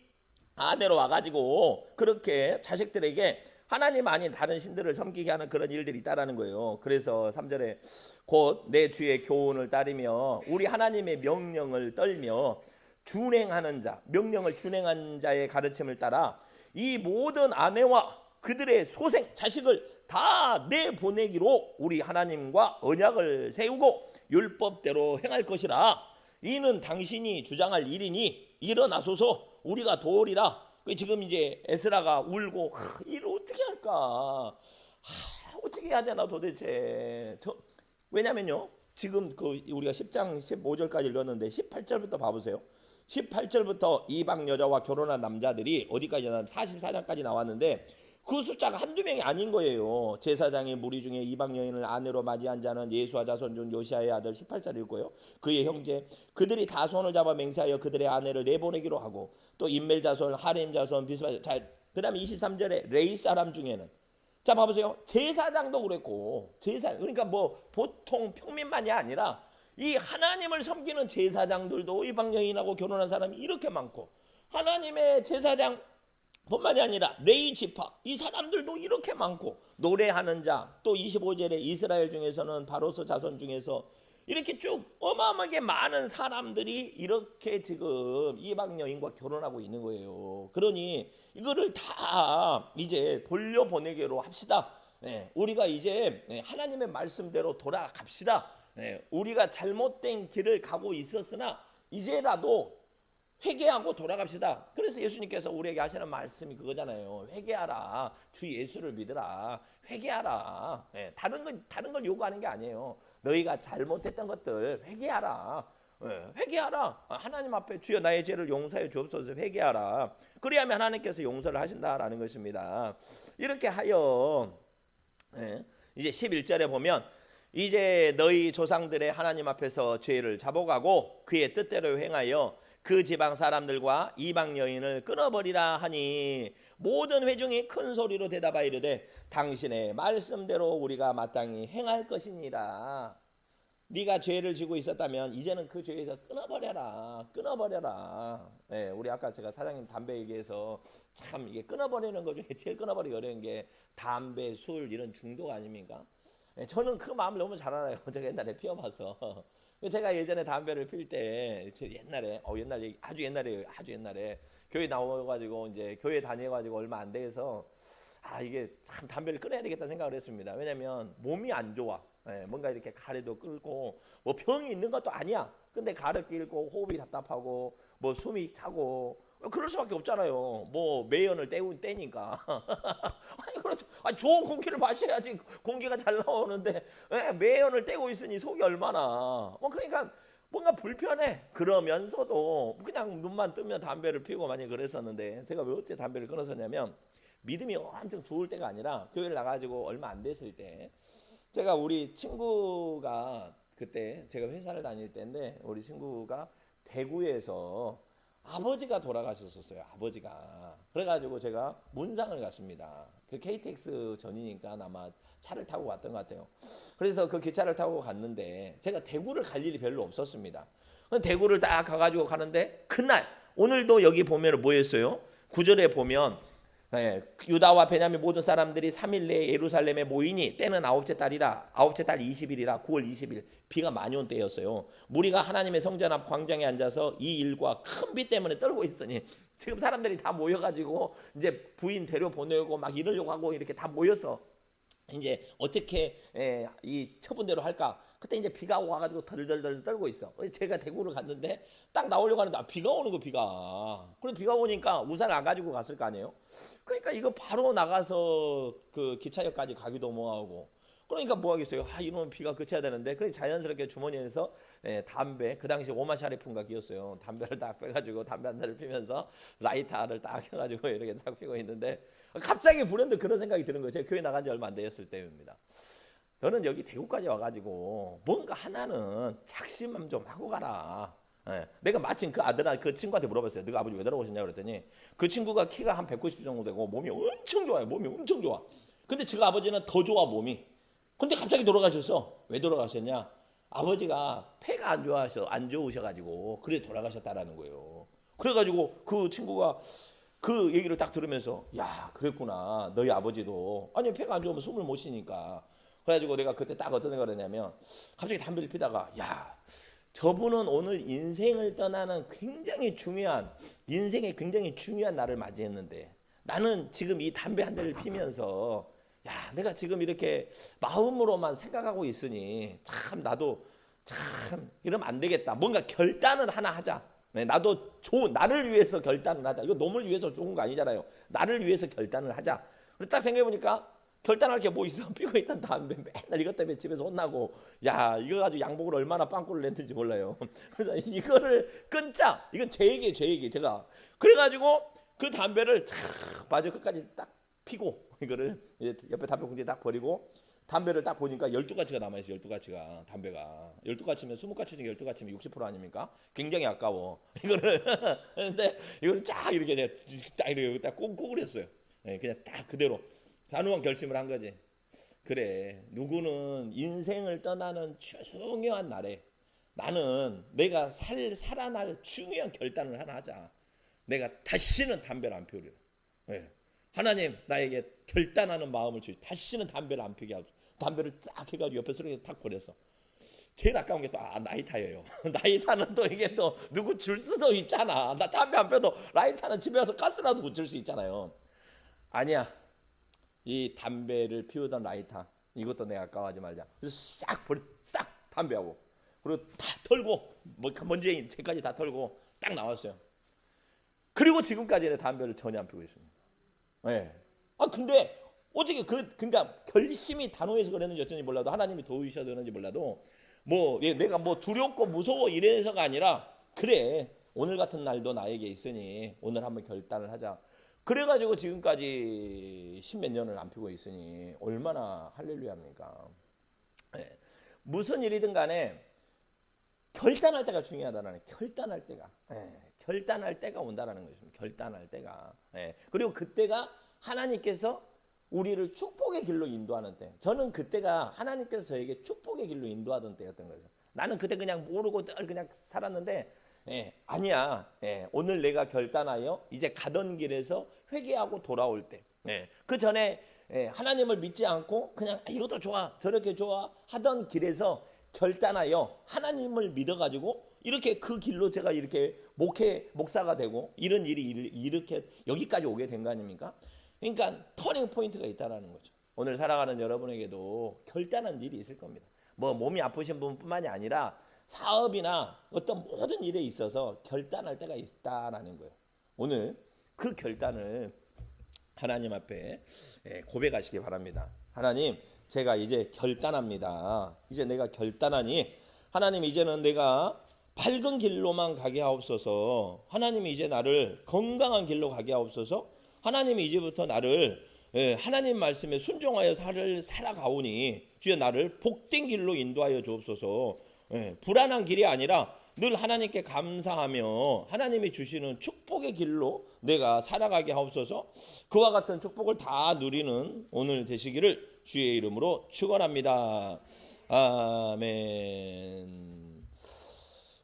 아내로 와가지고 그렇게 자식들에게 하나님 아닌 다른 신들을 섬기게 하는 그런 일들이 있다라는 거예요. 그래서 3절에 곧 내 주의 교훈을 따르며 우리 하나님의 명령을 떨며 준행하는 자, 명령을 준행한 자의 가르침을 따라 이 모든 아내와 그들의 소생 자식을 다 내보내기로 우리 하나님과 언약을 세우고 율법대로 행할 것이라. 이는 당신이 주장할 일이니 일어나소서 우리가 도우리라. 지금 이제 에스라가 울고 이를 어떻게 할까? 어떻게 해야 되나 도대체. 왜냐면요, 지금 그 우리가 10장 15절까지 읽었는데 18절부터 봐보세요. 18절부터 이방 여자와 결혼한 남자들이 어디까지 나왔냐면 44장까지 나왔는데 그 숫자가 한두 명이 아닌 거예요. 제사장의 무리 중에 이방 여인을 아내로 맞이한 자는 예수와 자손 중 요시아의 아들 18절 읽고요. 그의 형제 그들이 다 손을 잡아 맹세하여 그들의 아내를 내보내기로 하고 또 인멜 자손, 하렘 자손, 비스바. 자, 그다음에 23절에 레이 사람 중에는 자 봐보세요. 제사장도 그랬고 그러니까 뭐 보통 평민만이 아니라 이 하나님을 섬기는 제사장들도 이방 여인하고 결혼한 사람이 이렇게 많고 하나님의 제사장 뿐만이 아니라 레위 지파 이 사람들도 이렇게 많고 노래하는 자 또 25절에 이스라엘 중에서는 바로스 자손 중에서 이렇게 쭉 어마어마하게 많은 사람들이 이렇게 지금 이방 여인과 결혼하고 있는 거예요. 그러니 이거를 다 이제 돌려보내기로 합시다. 우리가 이제 하나님의 말씀대로 돌아갑시다. 우리가 잘못된 길을 가고 있었으나 이제라도 회개하고 돌아갑시다. 그래서 예수님께서 우리에게 하시는 말씀이 그거잖아요. 회개하라. 주 예수를 믿으라. 회개하라. 다른 걸 요구하는 게 아니에요. 너희가 잘못했던 것들 회개하라. 회개하라. 하나님 앞에 주여 나의 죄를 용서해 주옵소서. 회개하라. 그래야만 하나님께서 용서를 하신다라는 것입니다. 이렇게 하여 이제 11절에 보면 이제 너희 조상들의 하나님 앞에서 죄를 잡아가고 그의 뜻대로 행하여 그 지방 사람들과 이방 여인을 끊어버리라 하니 모든 회중이 큰 소리로 대답하여 이르되 당신의 말씀대로 우리가 마땅히 행할 것이니라. 네가 죄를 지고 있었다면 이제는 그 죄에서 끊어버려라. 우리 아까 제가 사장님 담배 얘기해서 참 이게 끊어버리는 것 중에 제일 끊어버리기 어려운 게 담배, 술 이런 중독 아닙니까? 저는 그 마음을 너무 잘 알아요. 제가 옛날에 피워봐서. 제가 예전에 담배를 필 때 옛날에 아주 옛날에 교회 나와가지고 이제 교회 다녀가지고 얼마 안 돼서 이게 참 담배를 끊어야 되겠다 생각을 했습니다. 왜냐면 몸이 안 좋아. 뭔가 이렇게 가래도 끓고 뭐 병이 있는 것도 아니야. 근데 가래 끓고 호흡이 답답하고 뭐 숨이 차고 그럴 수밖에 없잖아요. 뭐 매연을 떼니까. 아니 그렇죠. 좋은 공기를 마셔야지 공기가 잘 나오는데 매연을 떼고 있으니 속이 얼마나. 그러니까 뭔가 불편해. 그러면서도 그냥 눈만 뜨면 담배를 피우고 많이 그랬었는데 제가 왜 어째 담배를 끊었었냐면 믿음이 엄청 좋을 때가 아니라 교회를 나가지고 얼마 안 됐을 때 제가 우리 친구가 그때 제가 회사를 다닐 때인데 우리 친구가 대구에서 아버지가 돌아가셨었어요. 아버지가. 그래가지고 제가 문상을 갔습니다. 그 KTX 전이니까 아마 차를 타고 갔던 것 같아요. 그래서 그 기차를 타고 갔는데 제가 대구를 갈 일이 별로 없었습니다. 대구를 딱 가가지고 가는데 그날 오늘도 여기 보면 뭐였어요? 9절에 보면 유다와 베냐민 모든 사람들이 3일 내에 예루살렘에 모이니 때는 아홉째 달 20일이라 9월 20일 비가 많이 온 때였어요. 무리가 하나님의 성전 앞 광장에 앉아서 이 일과 큰 비 때문에 떨고 있으니 지금 사람들이 다 모여가지고 이제 부인 데려 보내고 막 이러려고 하고 이렇게 다 모여서 이제 어떻게 이 처분대로 할까 그때 이제 비가 와가지고 덜덜덜 떨고 있어. 제가 대구를 갔는데 딱 나오려고 하는데 비가 오는 거 비가. 그래 비가 오니까 우산을 안 가지고 갔을 거 아니에요. 그러니까 이거 바로 나가서 그 기차역까지 가기도 뭐하고. 그러니까 뭐 하겠어요. 이놈 비가 그쳐야 되는데 그래 자연스럽게 주머니에서 담배 그 당시 오마샤리프인가 기었어요. 담배를 딱 빼가지고 담배 한 대를 피면서 라이터를 딱 켜가지고 이렇게 딱 피고 있는데 갑자기 불현듯 그런 생각이 드는 거예요. 제가 교회 나간 지 얼마 안 되었을 때입니다. 너는 여기 대구까지 와가지고 뭔가 하나는 작심만 좀 하고 가라. 내가 마침 그 그 친구한테 물어봤어요. 너가 아버지 왜 돌아오셨냐 그랬더니 그 친구가 키가 한 190 정도 되고 몸이 엄청 좋아요. 몸이 엄청 좋아. 근데 저 아버지는 더 좋아 몸이. 근데 갑자기 돌아가셨어. 왜 돌아가셨냐? 아버지가 폐가 안 좋으셔가지고 그래 돌아가셨다라는 거예요. 그래가지고 그 친구가 그 얘기를 딱 들으면서 야 그랬구나. 너희 아버지도 아니 폐가 안 좋으면 숨을 못 쉬니까. 그래가지고 내가 그때 딱 어떤 생각을 했냐면 갑자기 담배를 피다가 야 저분은 오늘 인생을 떠나는 인생의 굉장히 중요한 날을 맞이했는데 나는 지금 이 담배 한 대를 피면서 야 내가 지금 이렇게 마음으로만 생각하고 있으니 참 나도 참 이러면 안 되겠다. 뭔가 결단을 하나 하자. 나도 나를 위해서 결단을 하자. 이거 놈을 위해서 좋은 거 아니잖아요. 나를 위해서 결단을 하자. 그래서 딱 생각해보니까 결단할 게 뭐 있어? 피고 있던 담배 맨날 이것 때문에 집에서 혼나고 야 이거 가지고 양복을 얼마나 빵꾸를 냈는지 몰라요. 그래서 이거를 끊자. 이건 제 얘기 제가 그래가지고 그 담배를 마저 끝까지 딱 피고 이거를 옆에 담배 봉지에 딱 버리고 담배를 딱 보니까 12가치가 남아있어요. 12가치가 담배가 12가치면 20가치 중에 12가치면 60% 아닙니까? 굉장히 아까워. 이거를 근데 이거를 쫙 이렇게 딱 이렇게 딱 꼬그렸어요. 그냥 딱 그대로 단호한 결심을 한 거지. 그래 누구는 인생을 떠나는 중요한 날에 나는 내가 살아날 중요한 결단을 하나 하자. 내가 다시는 담배를 안 피우리라. 하나님 나에게 결단하는 마음을 주시. 다시는 담배를 안 피게 하고 담배를 딱 해가지고 옆에 쓰레기 탁 버렸어. 제일 아까운 게 또 라이터예요. 라이터는 또 이게 또 누구 줄 수도 있잖아. 나 담배 안 펴도 라이터는 집에 와서 가스라도 붙일 수 있잖아요. 아니야. 이 담배를 피우던 라이터 이것도 내가 아까워하지 말자. 그래서 싹 담배하고 그리고 다 털고 먼지 제까지 다 털고 딱 나왔어요. 그리고 지금까지 내 담배를 전혀 안 피우고 있습니다. 근데 어떻게 그러니까 결심이 단호해서 그랬는지 어쩐지 몰라도 하나님이 도우셔서 그런지 몰라도 내가 두렵고 무서워 이래서가 아니라 그래 오늘 같은 날도 나에게 있으니 오늘 한번 결단을 하자. 그래가지고 지금까지 10몇 년을 안 피고 있으니 얼마나 할렐루야입니까? 무슨 일이든 간에 결단할 때가 중요하다는 결단할 때가 온다라는 것입니다. 결단할 때가. 그리고 그때가 하나님께서 우리를 축복의 길로 인도하는 때. 저는 그때가 하나님께서 저에게 축복의 길로 인도하던 때였던 거죠. 나는 그때 그냥 모르고 늘 그냥 살았는데 아니야. 오늘 내가 결단하여 이제 가던 길에서 회개하고 돌아올 때. 그 전에 하나님을 믿지 않고 그냥 이것도 좋아 저렇게 좋아 하던 길에서 결단하여 하나님을 믿어가지고 이렇게 그 길로 제가 이렇게 목사가 되고 이런 일이 이렇게 여기까지 오게 된 거 아닙니까? 그러니까 터닝 포인트가 있다라는 거죠. 오늘 살아가는 여러분에게도 결단한 일이 있을 겁니다. 몸이 아프신 분뿐만이 아니라 사업이나 어떤 모든 일에 있어서 결단할 때가 있다라는 거예요. 오늘 그 결단을 하나님 앞에 고백하시기 바랍니다. 하나님, 제가 이제 결단합니다. 이제 내가 결단하니 하나님 이제는 내가 밝은 길로만 가게 하옵소서. 하나님이 이제 나를 건강한 길로 가게 하옵소서. 하나님이 이제부터 나를 하나님 말씀에 순종하여 살아가오니 주여 나를 복된 길로 인도하여 주옵소서. 불안한 길이 아니라 늘 하나님께 감사하며 하나님이 주시는 축복의 길로 내가 살아가게 하옵소서. 그와 같은 축복을 다 누리는 오늘 되시기를 주의 이름으로 축원합니다. 아멘.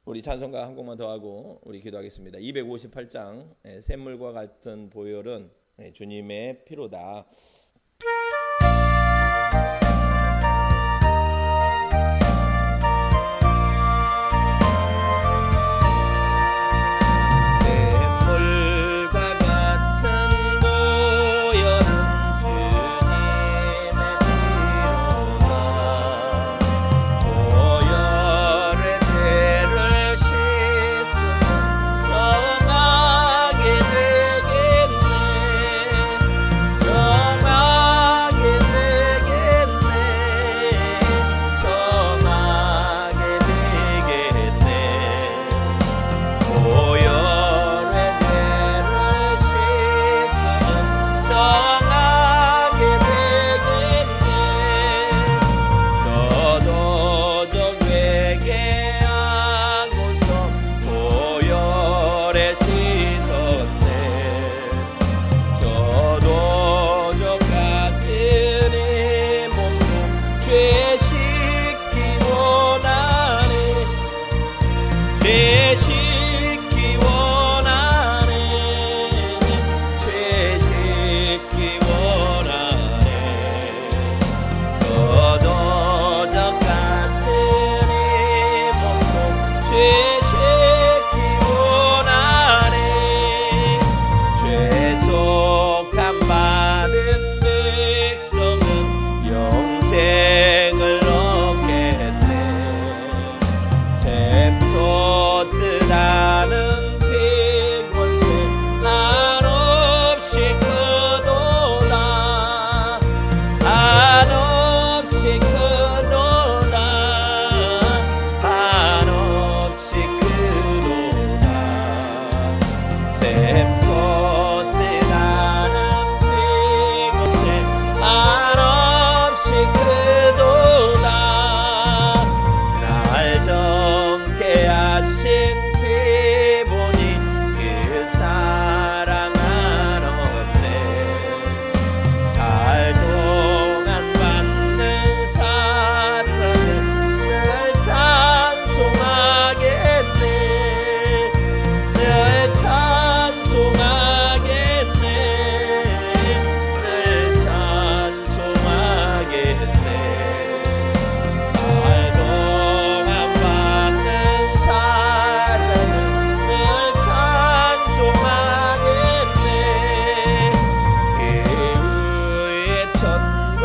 우리 찬송가 한 곡만 더 하고 우리 기도하겠습니다. 258장 샘물과 같은 보혈은 주님의 피로다. 오래 씻었네. 저도 저 같은 이 몸도 죄 씻기 원하네. 죄 씻기 원하네. 죄 씻기 원하네. 저도 저 같은 이 몸도 죄 씻기 원하네. 죄속함 받은 백성은 영생을 얻겠네. 샘솟듯하는 백원새 한없이 크도다. 한없이 크도다. 한없이 크도다. 샘솟듯하는 백원새 한없이 크도다. 날 정케 하신 피보니 그 사랑 한없네. 살 동안 받는 사랑을 늘 찬송하겠네. 늘 찬송하겠네. 늘 찬송하겠네. 살 동안 받는 사랑을 늘 찬송하겠네. 그 후에 천국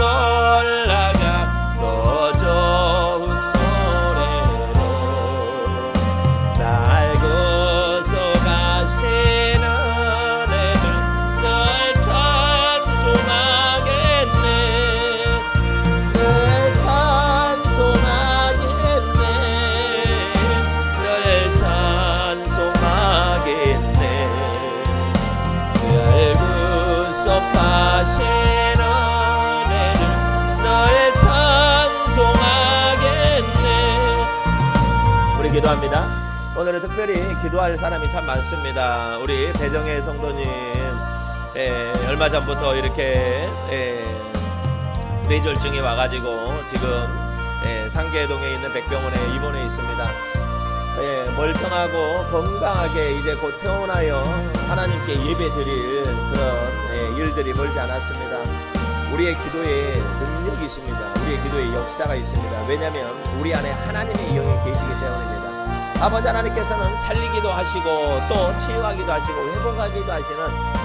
올라가 더 좋은 노래로 날 구속하신 은혜를 늘 찬송하겠네. 늘 찬송하겠네. 늘 찬송하겠네. 늘 구속하신 은혜를 늘 찬송하겠네. 우리 기도합니다. 오늘은 특별히 기도할 사람이 참 많습니다. 우리 배정혜 성도님 얼마 전부터 이렇게 뇌졸중이 와가지고 지금 상계동에 있는 백병원에 입원해 있습니다. 멀쩡하고 건강하게 이제 곧 퇴원하여 하나님께 예배 드릴 그런 일들이 멀지 않았습니다. 우리의 기도에 능력이 있습니다. 우리의 기도에 역사가 있습니다. 왜냐하면 우리 안에 하나님의 영이 계시기 때문입니다. 아버지 하나님께서는 살리기도 하시고 또 치유하기도 하시고 회복하기도 하시는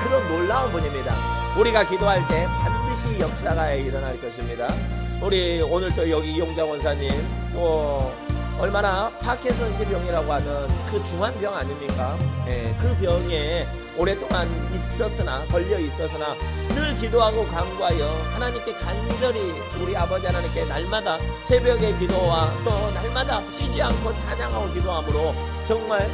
그런 놀라운 분입니다. 우리가 기도할 때 반드시 역사가 일어날 것입니다. 우리 오늘 또 여기 이용자 원사님 또 얼마나 파킨슨氏병이라고 하는 그 중한 병 아닙니까? 그 병에 오랫동안 있었으나 걸려 있었으나 늘 기도하고 간구하여 하나님께 간절히 우리 아버지 하나님께 날마다 새벽의 기도와 또 날마다 쉬지 않고 찬양하고 기도함으로 정말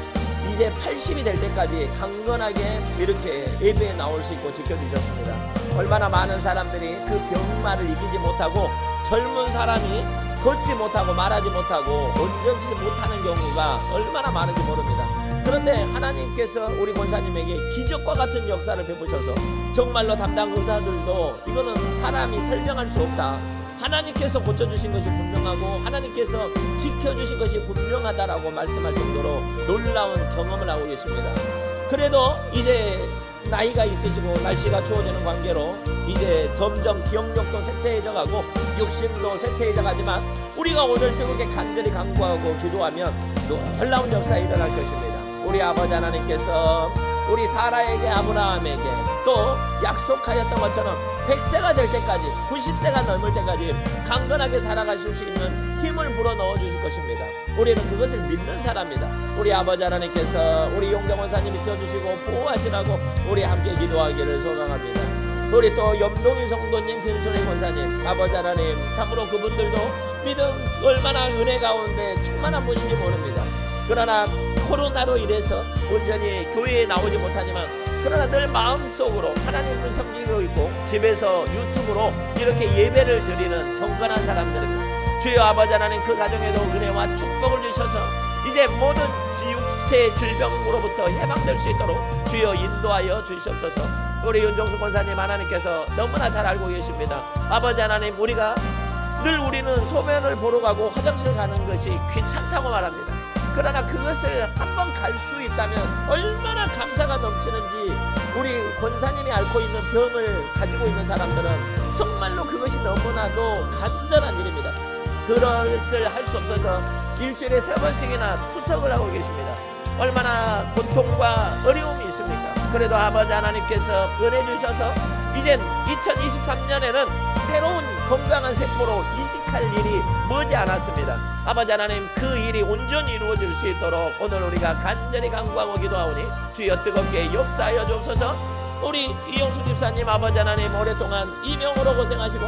이제 80이 될 때까지 강건하게 이렇게 예배에 나올 수 있고 지켜주셨습니다. 얼마나 많은 사람들이 그 병마를 이기지 못하고 젊은 사람이 걷지 못하고 말하지 못하고 온전치 못하는 경우가 얼마나 많은지 모릅니다. 그런데 하나님께서 우리 권사님에게 기적과 같은 역사를 베푸셔서 정말로 담당 의사들도 이거는 사람이 설명할 수 없다. 하나님께서 고쳐주신 것이 분명하고 하나님께서 지켜주신 것이 분명하다라고 말씀할 정도로 놀라운 경험을 하고 계십니다. 그래도 이제 나이가 있으시고 날씨가 추워지는 관계로 이제 점점 기억력도 쇠퇴해져 가고 육신도 쇠퇴해져 가지만 우리가 오늘 뜨겁게 간절히 간구하고 기도하면 놀라운 역사가 일어날 것입니다. 우리 아버지 하나님께서 우리 사라에게 아브라함에게 또 약속하였던 것처럼 100세가 될 때까지 90세가 넘을 때까지 강건하게 살아가실 수 있는 힘을 불어넣어 주실 것입니다. 우리는 그것을 믿는 사람입니다. 우리 아버지 하나님께서 우리 용정원사님이 펴주시고 보호하시라고 우리 함께 기도하기를 소망합니다. 우리 또 염동희 성도님, 김순희 권사님, 아버지 하나님 참으로 그분들도 믿음 얼마나 은혜 가운데 충만한 분인지 모릅니다. 그러나 코로나로 인해서 온전히 교회에 나오지 못하지만 그러나 늘 마음속으로 하나님을 섬기고 있고 집에서 유튜브로 이렇게 예배를 드리는 경건한 사람들입니다. 주여 아버지 하나님 그 가정에도 은혜와 축복을 주셔서 이제 모든 육체의 질병으로부터 해방될 수 있도록 주여 인도하여 주시옵소서. 우리 윤종수 권사님 하나님께서 너무나 잘 알고 계십니다. 아버지 하나님, 우리가 늘 우리는 소변을 보러 가고 화장실 가는 것이 귀찮다고 말합니다. 그러나 그것을 한번 갈 수 있다면 얼마나 감사가 넘치는지, 우리 권사님이 앓고 있는 병을 가지고 있는 사람들은 정말로 그것이 너무나도 간절한 일입니다. 그것을 할 수 없어서 일주일에 3번씩이나 투석을 하고 계십니다. 얼마나 고통과 어려움이 있습니까? 그래도 아버지 하나님께서 은혜 주셔서 이젠 2023년에는 새로운 건강한 세포로 이식할 일이 머지 않았습니다. 아버지 하나님, 그 일이 온전히 이루어질 수 있도록 오늘 우리가 간절히 간구하고 기도하오니 주여 뜨겁게 역사하여 주옵소서. 우리 이용수 집사님 아버지 하나님, 오랫동안 이명으로 고생하시고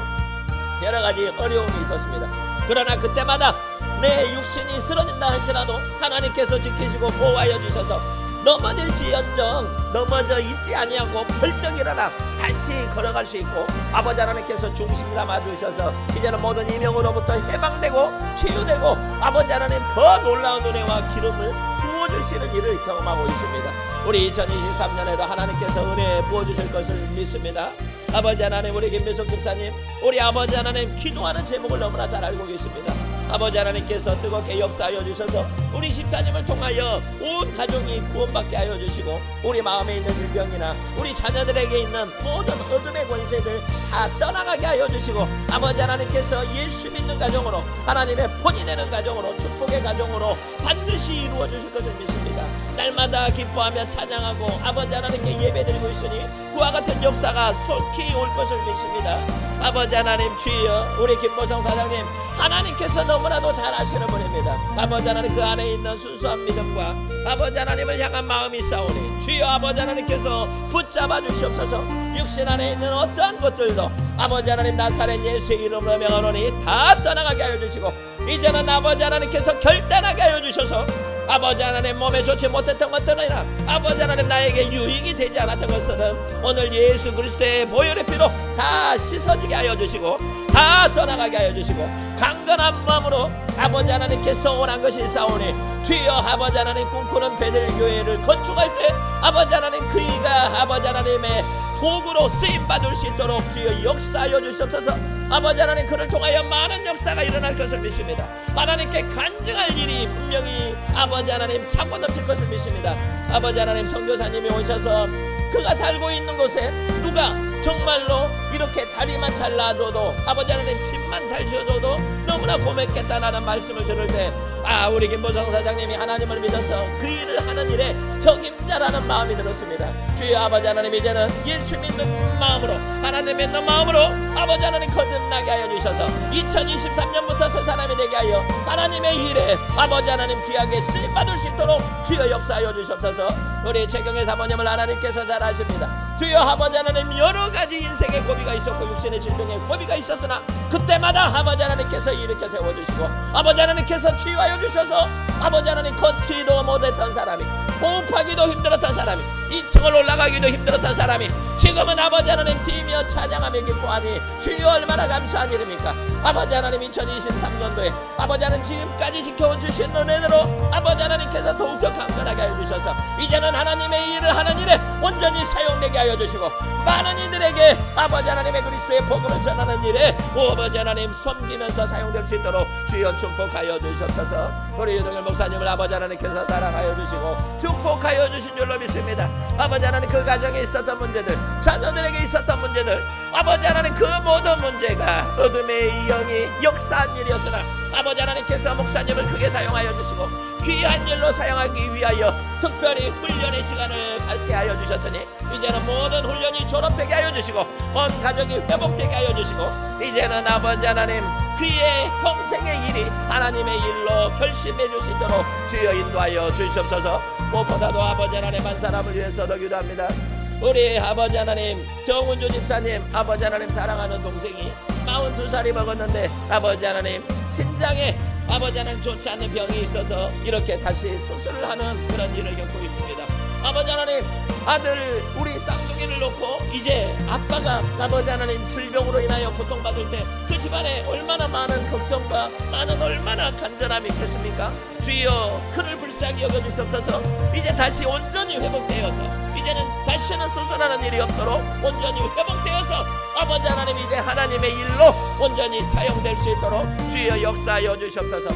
여러 가지 어려움이 있었습니다. 그러나 그때마다 내 육신이 쓰러진다 할지라도 하나님께서 지키시고 보호하여 주셔서 넘어질지언정 넘어져 있지 아니하고 벌떡 일어나 다시 걸어갈 수 있고, 아버지 하나님께서 중심 삼아 주셔서 이제는 모든 이명으로부터 해방되고 치유되고, 아버지 하나님 더 놀라운 은혜와 기름을 부어주시는 일을 경험하고 있습니다. 우리 2023년에도 하나님께서 은혜 부어주실 것을 믿습니다. 아버지 하나님, 우리 김미숙 집사님, 우리 아버지 하나님 기도하는 제목을 너무나 잘 알고 계십니다. 아버지 하나님께서 뜨겁게 역사하여 주셔서 우리 집사님을 통하여 온 가정이 구원받게 하여 주시고, 우리 마음에 있는 질병이나 우리 자녀들에게 있는 모든 어둠의 권세들 다 떠나가게 하여 주시고, 아버지 하나님께서 예수 믿는 가정으로, 하나님의 본이 되는 가정으로, 축복의 가정으로 반드시 이루어 주실 것을 믿습니다. 날마다 기뻐하며 찬양하고 아버지 하나님께 예배드리고 있으니 그와 같은 역사가 속히 올 것을 믿습니다. 아버지 하나님, 주여 우리 김보성 사장님, 하나님께서 너무나도 잘 아시는 분입니다. 아버지 하나님, 그 안에 있는 순수한 믿음과 아버지 하나님을 향한 마음이 싸우니 주여 아버지 하나님께서 붙잡아 주시옵소서. 육신 안에 있는 어떠한 것들도 아버지 하나님 나사렛 예수의 이름으로 명하노니 다 떠나가게 하여 주시고, 이제는 아버지 하나님께서 결단하게 하여 주셔서 아버지 하나님 몸에 좋지 못했던 것들이나 아버지 하나님 나에게 유익이 되지 않았던 것들은 오늘 예수 그리스도의 보혈의 피로 다 씻어지게 하여 주시고, 다 떠나가게 하여 주시고, 강건한 마음으로 아버지 하나님께서 원한 것이 싸우니 주여 아버지 하나님 꿈꾸는 베들교회를 건축할 때 아버지 하나님 그이가 아버지 하나님의 도구로 쓰임받을 수 있도록 주여 역사하여 주시옵소서. 아버지 하나님, 그를 통하여 많은 역사가 일어날 것을 믿습니다. 하나님께 간증할 일이 분명히 아버지 하나님 차고 넘칠 것을 믿습니다. 아버지 하나님, 선교사님이 오셔서 그가 살고 있는 곳에 누가 정말로 이렇게 다리만 잘 놔줘도 아버지 하나님 집만 잘 지어줘도 너무나 고맙겠다라는 말씀을 들을 때, 우리 김보성 사장님이 하나님을 믿어서 그 일을 하는 일에 적임자라는 마음이 들었습니다. 주여 아버지 하나님, 이제는 예수 믿는 마음으로, 하나님 믿는 마음으로 아버지 하나님 거듭나게 하여 주셔서 2023년부터 새 사람이 되게 하여 하나님의 일에 아버지 하나님 귀하게 쓰임받을 수 있도록 주여 역사하여 주시옵소서. 우리 최경의 사모님을 하나님께서 잘 아십니다. 주여 아버지 하나님, 여러 가지 인생의 고비가 있었고 육신의 질병의 고비가 있었으나 그때마다 아버지 하나님께서 일으켜 세워주시고, 아버지 하나님께서 치유하여 주셔서 아버지 하나님 걷지도 못했던 사람이, 호흡하기도 힘들었던 사람이, 2층을 올라가기도 힘들었던 사람이 지금은 아버지 하나님 뛰며 찬양하며 기뻐하니 주여 얼마나 감사한 일입니까? 아버지 하나님, 2023년도에 아버지 하나님 지금까지 지켜온 주신 은혜로 아버지 하나님께서 더욱더 강건하게 하여 주셔서 이제는 하나님의 일을 하는 일에 온전히 사용되게 하여 주시고, 많은 이들에게 아버지 하나님의 그리스도의 복음을 전하는 일에 아버지 하나님 섬기면서 사용될 수 있도록 주여 축복하여 주시옵소서. 우리 유동열 목사님을 아버지 하나님께서 사랑하여 주시고 축복하여 주신 줄로 믿습니다. 아버지 하나님, 그 가정에 있었던 문제들, 자녀들에게 있었던 문제들, 아버지 하나님 그 모든 문제가 어둠의 영이 역사한 일이었으나 아버지 하나님께서 목사님을 크게 사용하여 주시고 귀한 일로 사용하기 위하여 특별히 훈련의 시간을 갖게 하여 주셨으니 이제는 모든 훈련이 졸업되게 하여 주시고 온 가정이 회복되게 하여 주시고, 이제는 아버지 하나님 그의 평생의 일이 하나님의 일로 결심해 줄 수 있도록 주여 인도하여 주시옵소서. 무엇보다도 아버지 하나님 한 사람을 위해서 더 기도합니다. 우리 아버지 하나님 정은주 집사님, 아버지 하나님 사랑하는 동생이 42살이 먹었는데 아버지 하나님 신장에 아버지 하나님 좋지 않는 병이 있어서 이렇게 다시 수술을 하는 그런 일을 겪고 있습니다. 아버지 하나님 아들 우리 쌍둥이를 놓고 이제 아빠가 아버지 하나님 질병으로 인하여 고통받을 때 그 집안에 얼마나 많은 걱정과 많은 얼마나 간절함이 있겠습니까? 주여 그를 불쌍히 여겨주셨어서 이제 다시 온전히 회복되어서 이제는 다시는 수술하는 일이 없도록 온전히 회복되어서 아버지 하나님 이제 하나님의 일로 온전히 사용될 수 있도록 주여 역사하여 주시옵소서.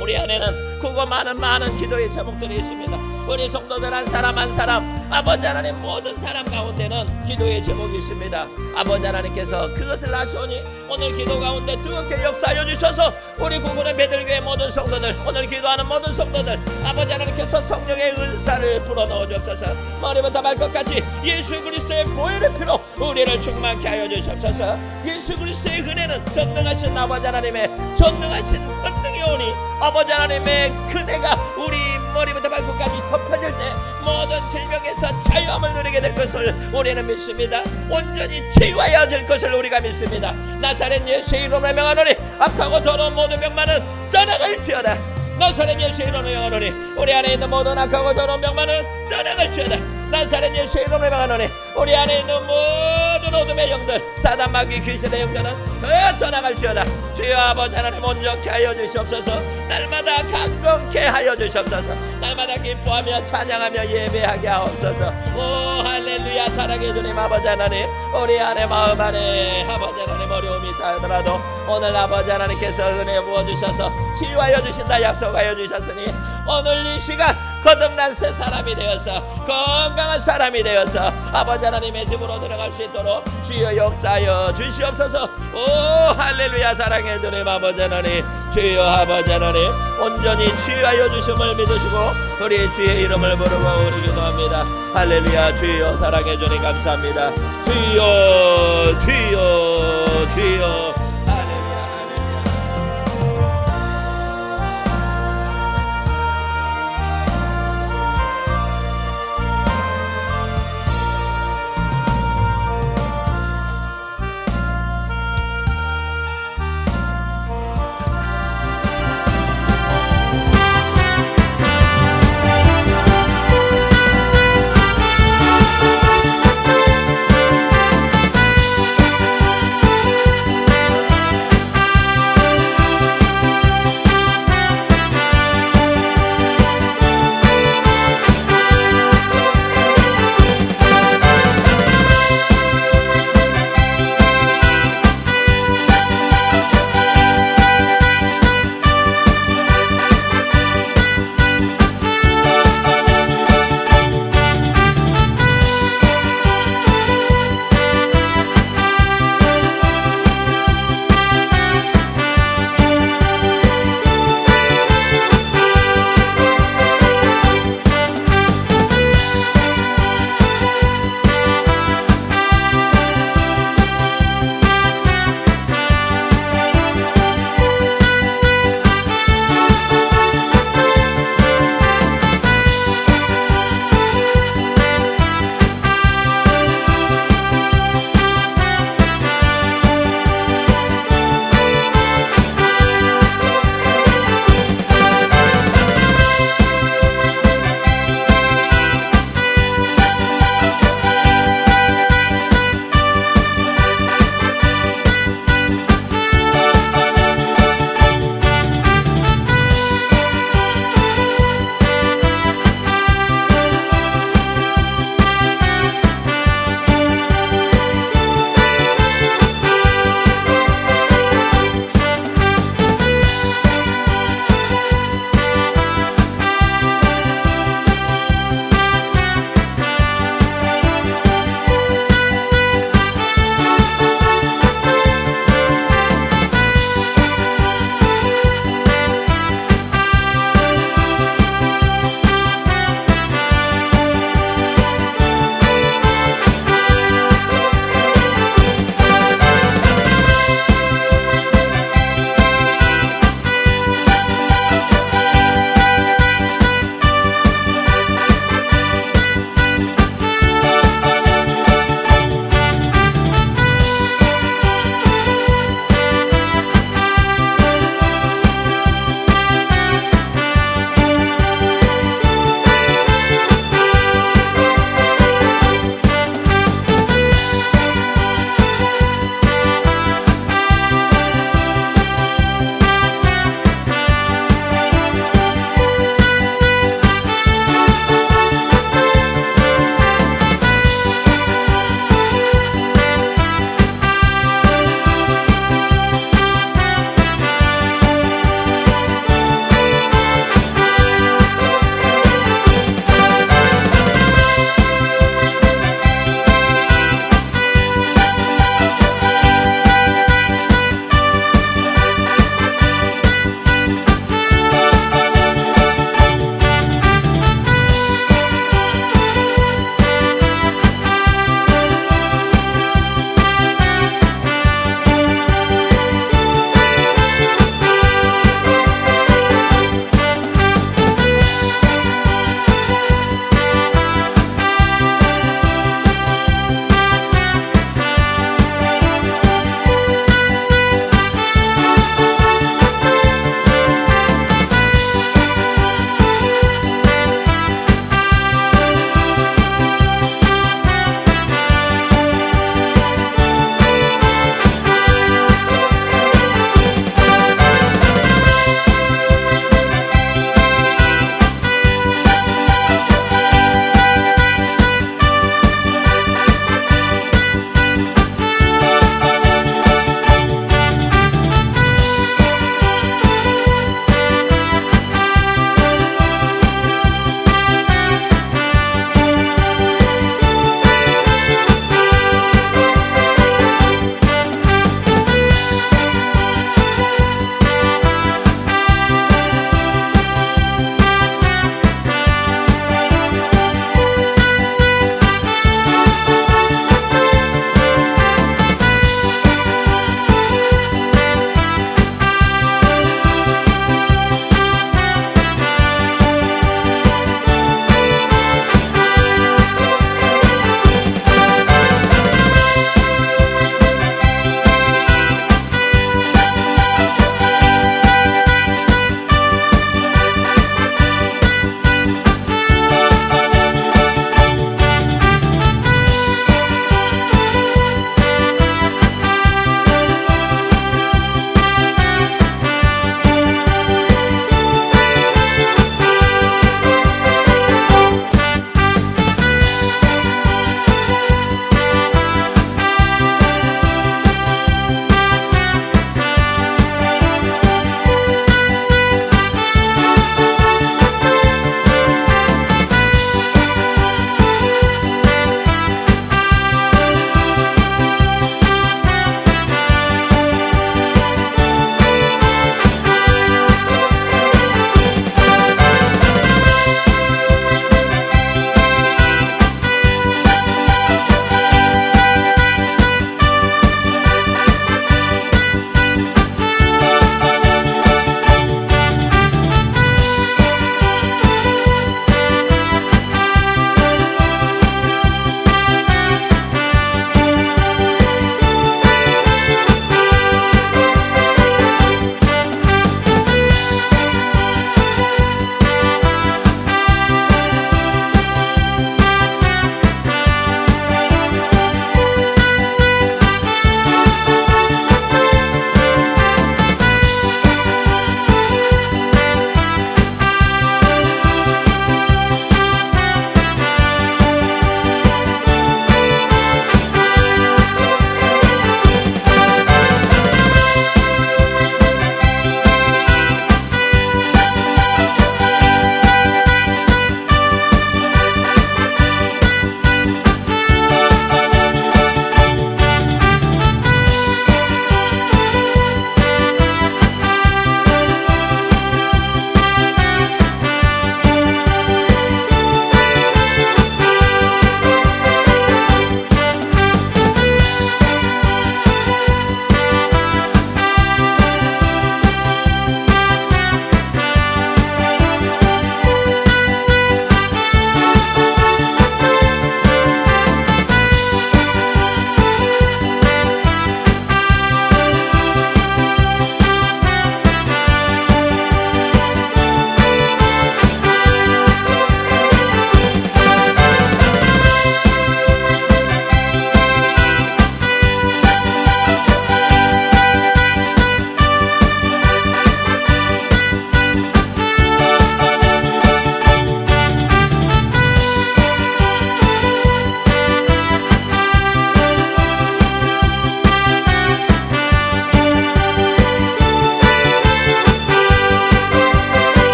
우리 안에는 크고 많은 기도의 제목들이 있습니다. 우리 성도들 한 사람 한 사람 아버지 하나님 모든 사람 가운데는 기도의 제목이 있습니다. 아버지 하나님께서 그것을 아시오니 오늘 기도 가운데 뜨겁게 역사하여 주셔서 우리 구군의 베들교회 모든 성도들 오늘 기도하는 모든 성도들 아버지 하나님께서 성령의 은사를 불어넣어 주옵소서. 머리부터 발끝까지 예수 그리스도의 보혈의 피로 우리를 충만케 하여 주옵소서. 예수 그리스도의 은혜는 전능하신 아버지 하나님의 전능하신 권능이 오니 아버지 하나님의 그대가 우리 머리부터 발끝까지 덮어질 때 모든 질병에서 자유함을 누리게 될 것을 우리는 믿습니다. 온전히 치유하여질 것을 우리가 믿습니다. 나사렛 예수의 이름으로 명하노니 악하고 더러운 모든 병만은 떠나갈지어다. 나사렛 예수의 이름으로 명하노니 우리 안에 있는 모든 악하고 더러운 병만은 떠나갈지어다. 나사렛 예수의 이름으로 명하노니 우리 안에 있는 모든 어둠의 영들 사단 마귀 귀신의 영들은 다 떠나갈지어다. 주여 아버지 하나님 온전케 하여 주시옵소서. 날마다 강건케 하여 주시옵소서. 날마다 기뻐하며 찬양하며 예배하게 하옵소서. 오 할렐루야. 사랑의 주님 아버지 하나님 우리 안에 마음 안에 아버지 하나님 어려움이 있다 하더라도 오늘 아버지 하나님께서 은혜 부어주셔서 치유하여 주신다 약속하여 주셨으니 오늘 이 시간 거듭난 새 사람이 되어서 건강한 사람이 되어서 아버지 하나님의 집으로 들어갈 수 있도록 주여 역사하여 주시옵소서. 오 할렐루야. 사랑의 주님 아버지 하나님 주여 아버지 하나님 온전히 치유하여 주심을 믿으시고 우리 주의 이름을 부르고 우리 기도합니다. 할렐루야. 주여 사랑의 주님 감사합니다. 주여 주여 주여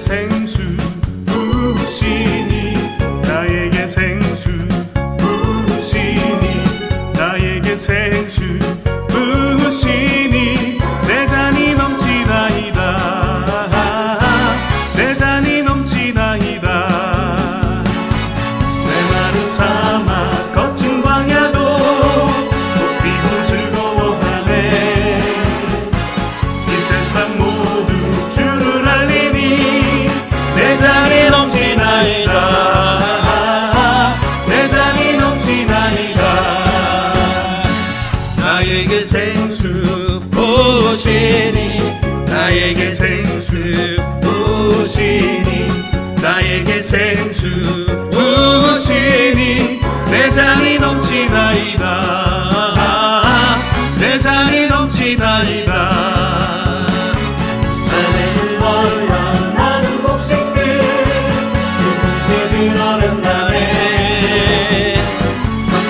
생수 부으시니 나에게 생수 부으시니 나에게 생수 부으시니 내 잔이 넘치나이다 내 잔이 넘치나이다 메마른 사막 거친 광야도 꽃피고 즐거워하네 이 세상 모두 주를 알리니 내 잔이 넘치나이다 내 잔이 넘치나이다 나에게 생수 부으시니 나에게 생수 부으시니 나에게 생수 부으시니 내 잔이 넘치나이다 내 잔이 넘치나이다 할렐루야 많은 곡식들 주 솜씨 드러낸다네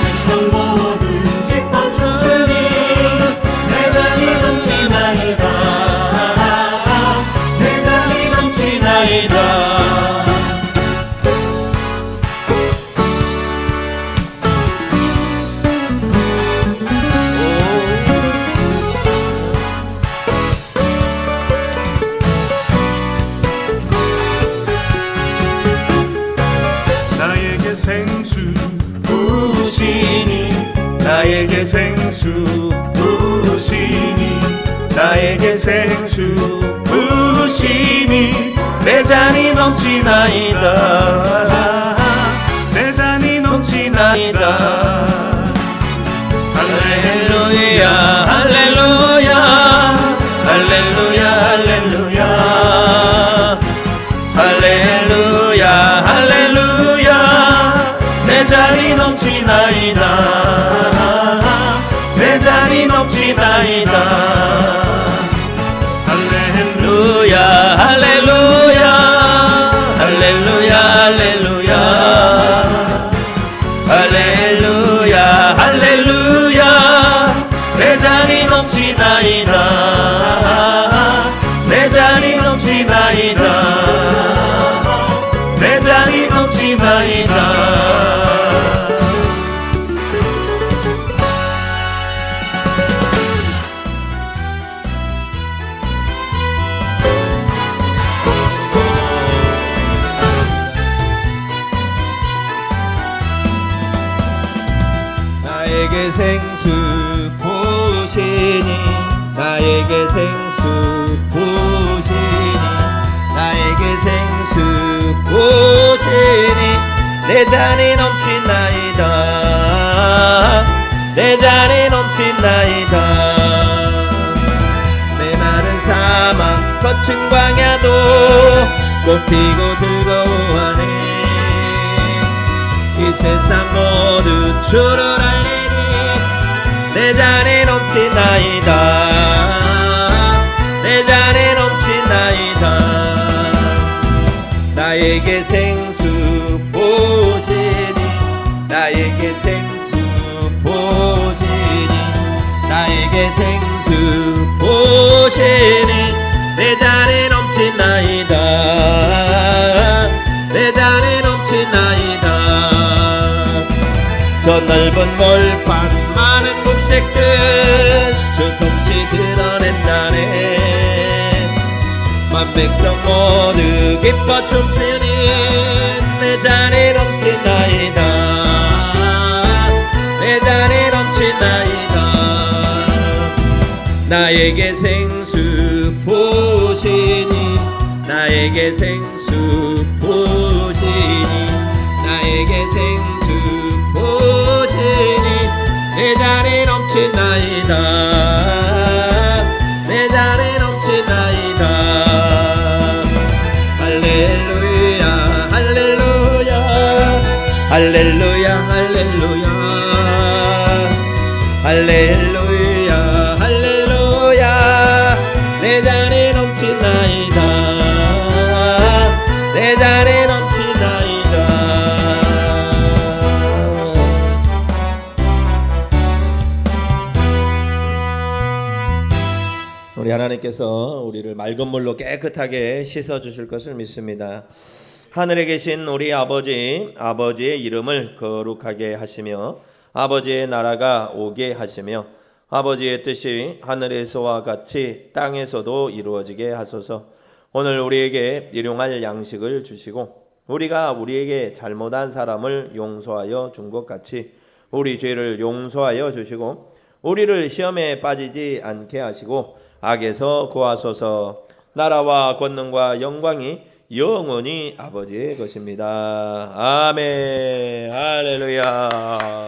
백성 모두 기뻐 춤추니 내 잔이 넘치나이다 내 잔이 넘치나이다 나에게 생수 부으시니 나에게 생수 부으시니 나에게 생수 부으시니 내 잔이 넘치나이다 내 잔이 넘치나이다 할렐루야 할렐루야 할렐루야 할렐루야 할렐루야 할렐루야 내 잔이 넘치나이다 내 잔이 넘치나이다 할렐루야 할렐루야 할렐루야 할렐루야 할렐루야 할렐루야 내 잔이 넘치나이다 내 잔이 넘치나이다 내 잔이 넘치나이다 나에게 생수 부으시니 나에게 생수 부으시니 나에게 생수 부으시니 내 잔이 넘치나이다 내 잔이 넘치나이다 메마른 사막 거친 광야도 꽃피고 즐거워하네 이 세상 모두 주를 알리니 내 잔이 넘치나이다 내 잔이 넘치나이다 나에게 생수 부으시니 나에게 생수 부으시니 나에게 생수 부으시니 내 잔이 넘치나이다 내 잔이 넘치나이다 저 넓은 몰판 많은 곡식들 주 솜씨 드러낸다네 만 백성 모두 기뻐 춤추니 내 잔이 넘치나이다 내 잔이 넘치나이다 나에게 생수 부으시니 나에게 생수 부으시니 나에게 생수 부으시니 내 잔이 넘치나이다 내 잔이 넘치나이다 할렐루야 할렐루야 할렐루야 할렐루야 할렐루야 할렐루야 내 잔이 넘치나이다 내 잔이 넘치나이다 우리 하나님께서 우리를 맑은 물로 깨끗하게 씻어 주실 것을 믿습니다. 하늘에 계신 우리 아버지, 아버지의 이름을 거룩하게 하시며 아버지의 나라가 오게 하시며 아버지의 뜻이 하늘에서와 같이 땅에서도 이루어지게 하소서. 오늘 우리에게 일용할 양식을 주시고 우리가 우리에게 잘못한 사람을 용서하여 준 것 같이 우리 죄를 용서하여 주시고 우리를 시험에 빠지지 않게 하시고 악에서 구하소서. 나라와 권능과 영광이 영원히 아버지의 것입니다. 아멘. 할렐루야.